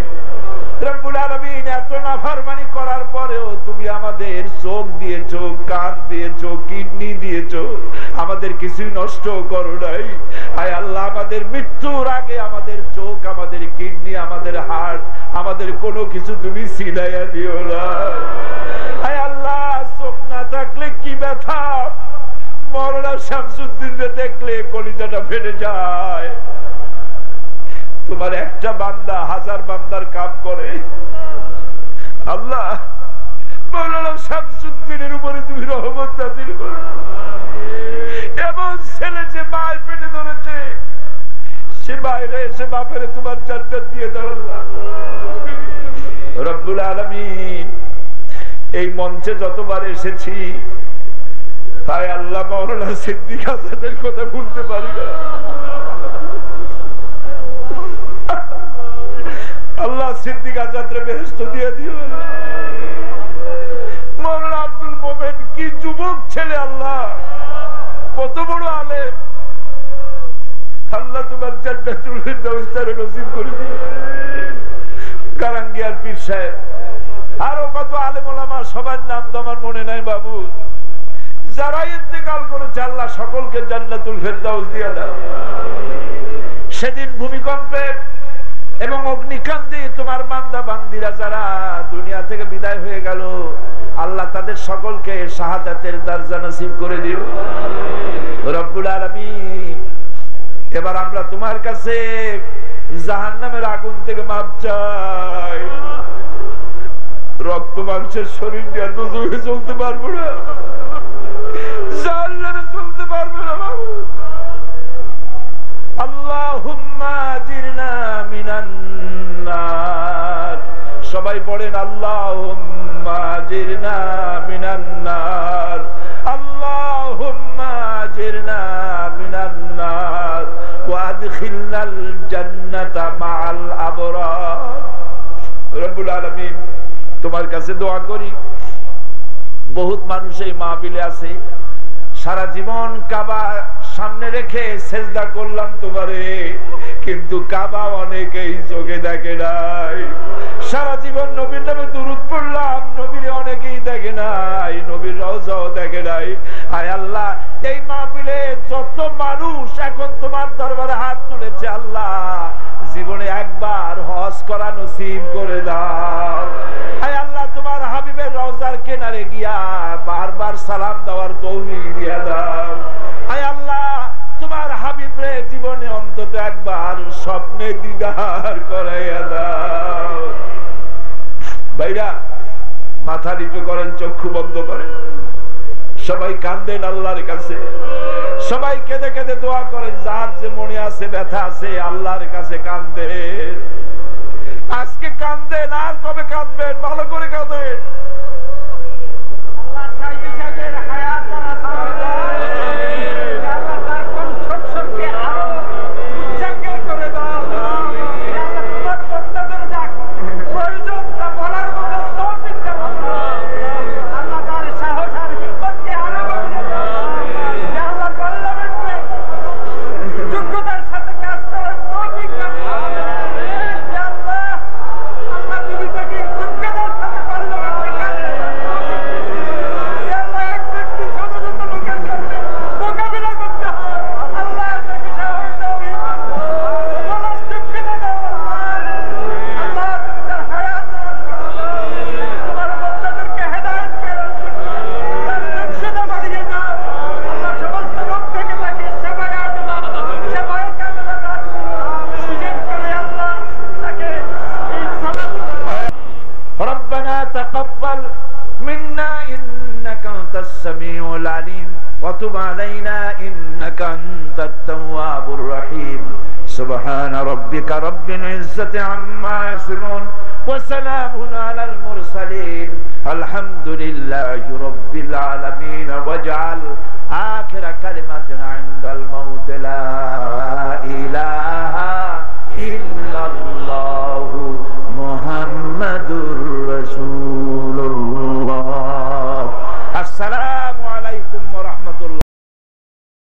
রব্বুল আলামিন। এত নাফরমানি করার পরেও তুমি আমাদের চোখ দিয়েছো, কান দিয়েছো, কিডনি দিয়েছো, আমাদের কিছুই নষ্ট করো নাই। আয় আল্লাহ, আমাদের মৃত্যুর আগে আমাদের চোখ, আমাদের কিডনি, আমাদের হার্ট, আমাদের কোনো কিছু তুমি ছিনাইয়া দিও না। আয় আল্লাহ, চোখ না থাকলে কি ব্যথা, মওলানা শামসুদ্দিনকে দেখলে কলিজাটা ফেটে যায়। তোমার একটা বান্দা হাজার বান্দার কাম করে। আল্লাহ, মওলানা শামসুদ্দিনের উপরে তুমি রহমত নাযিল করো। এমন ছেলে যে মায়ের পেটে ধরেছে, সে বাইরে এসে বাপেরে তোমার জান্নাত দিয়ে দাও আল্লাহ। রব্বুল আলামিন এই মঞ্চে যতবার এসেছি তাই আল্লাহ মাওলানা সিদ্দিক আজাদের কথা ভুলতে পারি না। আল্লাহ সিদ্দিক আজাদরে বেহেশত দিয়ে দিও। মাওলানা আব্দুল মোমেন কি যুবক ছেলে, আল্লাহ কত বড় আলেম, আল্লাহ তোমার জান্নাতুল ফিরদাউস তারে নসিব করে দিও। কারাঙ্গিয়ার পীর সাহেব আরো কত আলেম ওলামা, সবার নাম তো আমার মনে নাই বাবু, যারা ইন্তেকাল করেছে আল্লাহ সকলকে জান্নাতুল ফিরদাউস দিয়ে দাও। সেদিন ভূমিকম্পে এবং অগ্নিকাণ্ডে তোমার বান্দা বান্দিরা যারা দুনিয়া থেকে বিদায় হয়ে গেল, আল্লাহ তাদের সকলকে শাহাদাতের দরজা নসিব করে দিও রব্বুল আলামিন। এবার আমরা তোমার কাছে জাহান্নামের আগুন থেকে মাপ চাই। রক্ত মাংসের শরীর নিয়ে দুজনে চলতে পারবো না, জাহান্নামে চলতে পারবো না বাবু। আল্লাহুম্মা আজিরনা মিনান নার, সবাই পড়েন আল্লাহুম্মা আজিরনা মিনান নার, আল্লাহুম্মা আজিরনা মিনান নার ওয়া আদখিলনাল জান্নাতা মাআল আবরার। রব্বুল আলামিন তোমার কাছে দোয়া করি, বহুত মানুষ এই মাহফিলে আছে, সারা জীবন কাবা সামনে রেখে সেজদা করলাম তোমারে, কিন্তু কাবা অনেকেই চোখে দেখে নাই। সারা জীবন নবীর নামে দুরূদ পড়লাম, নবীরে অনেকেই দেখে নাই, নবীর রওজাও দেখে নাই। হায় আল্লাহ, এই মাহফিলে যত মানুষ এখন তোমার দরবারে হাত তুলেছে, আল্লাহ জীবনে একবার হজ করা নসিব করে দাও। হায় আল্লাহ, তোমার হাবিবের রওজার কিনারে গিয়া বারবার সালাম দেওয়ার তৌফিক দিয়ে দাও। হায় আল্লাহ, তোমার হাবিবরে জীবনে অন্তত একবার স্বপ্নে দিদার করাইয়া দাও। ভাইরা মাথা নিচু করেন, চক্ষু বন্ধ করেন, সবাই কান্দেন আল্লাহর কাছে, সবাই কেঁদে কেঁদে দোয়া করেন। যার যে মনে আছে ব্যথা আছে আল্লাহর কাছে কান্দেন, আজকে কান্দেন, আর কবে কাঁদবেন? ভালো করে কাঁদেন। وتب علينا إنك أنت التواب الرحيم سبحان ربك رب العزة عما يصفون وسلام على المرسلين الحمد لله رب العالمين واجعل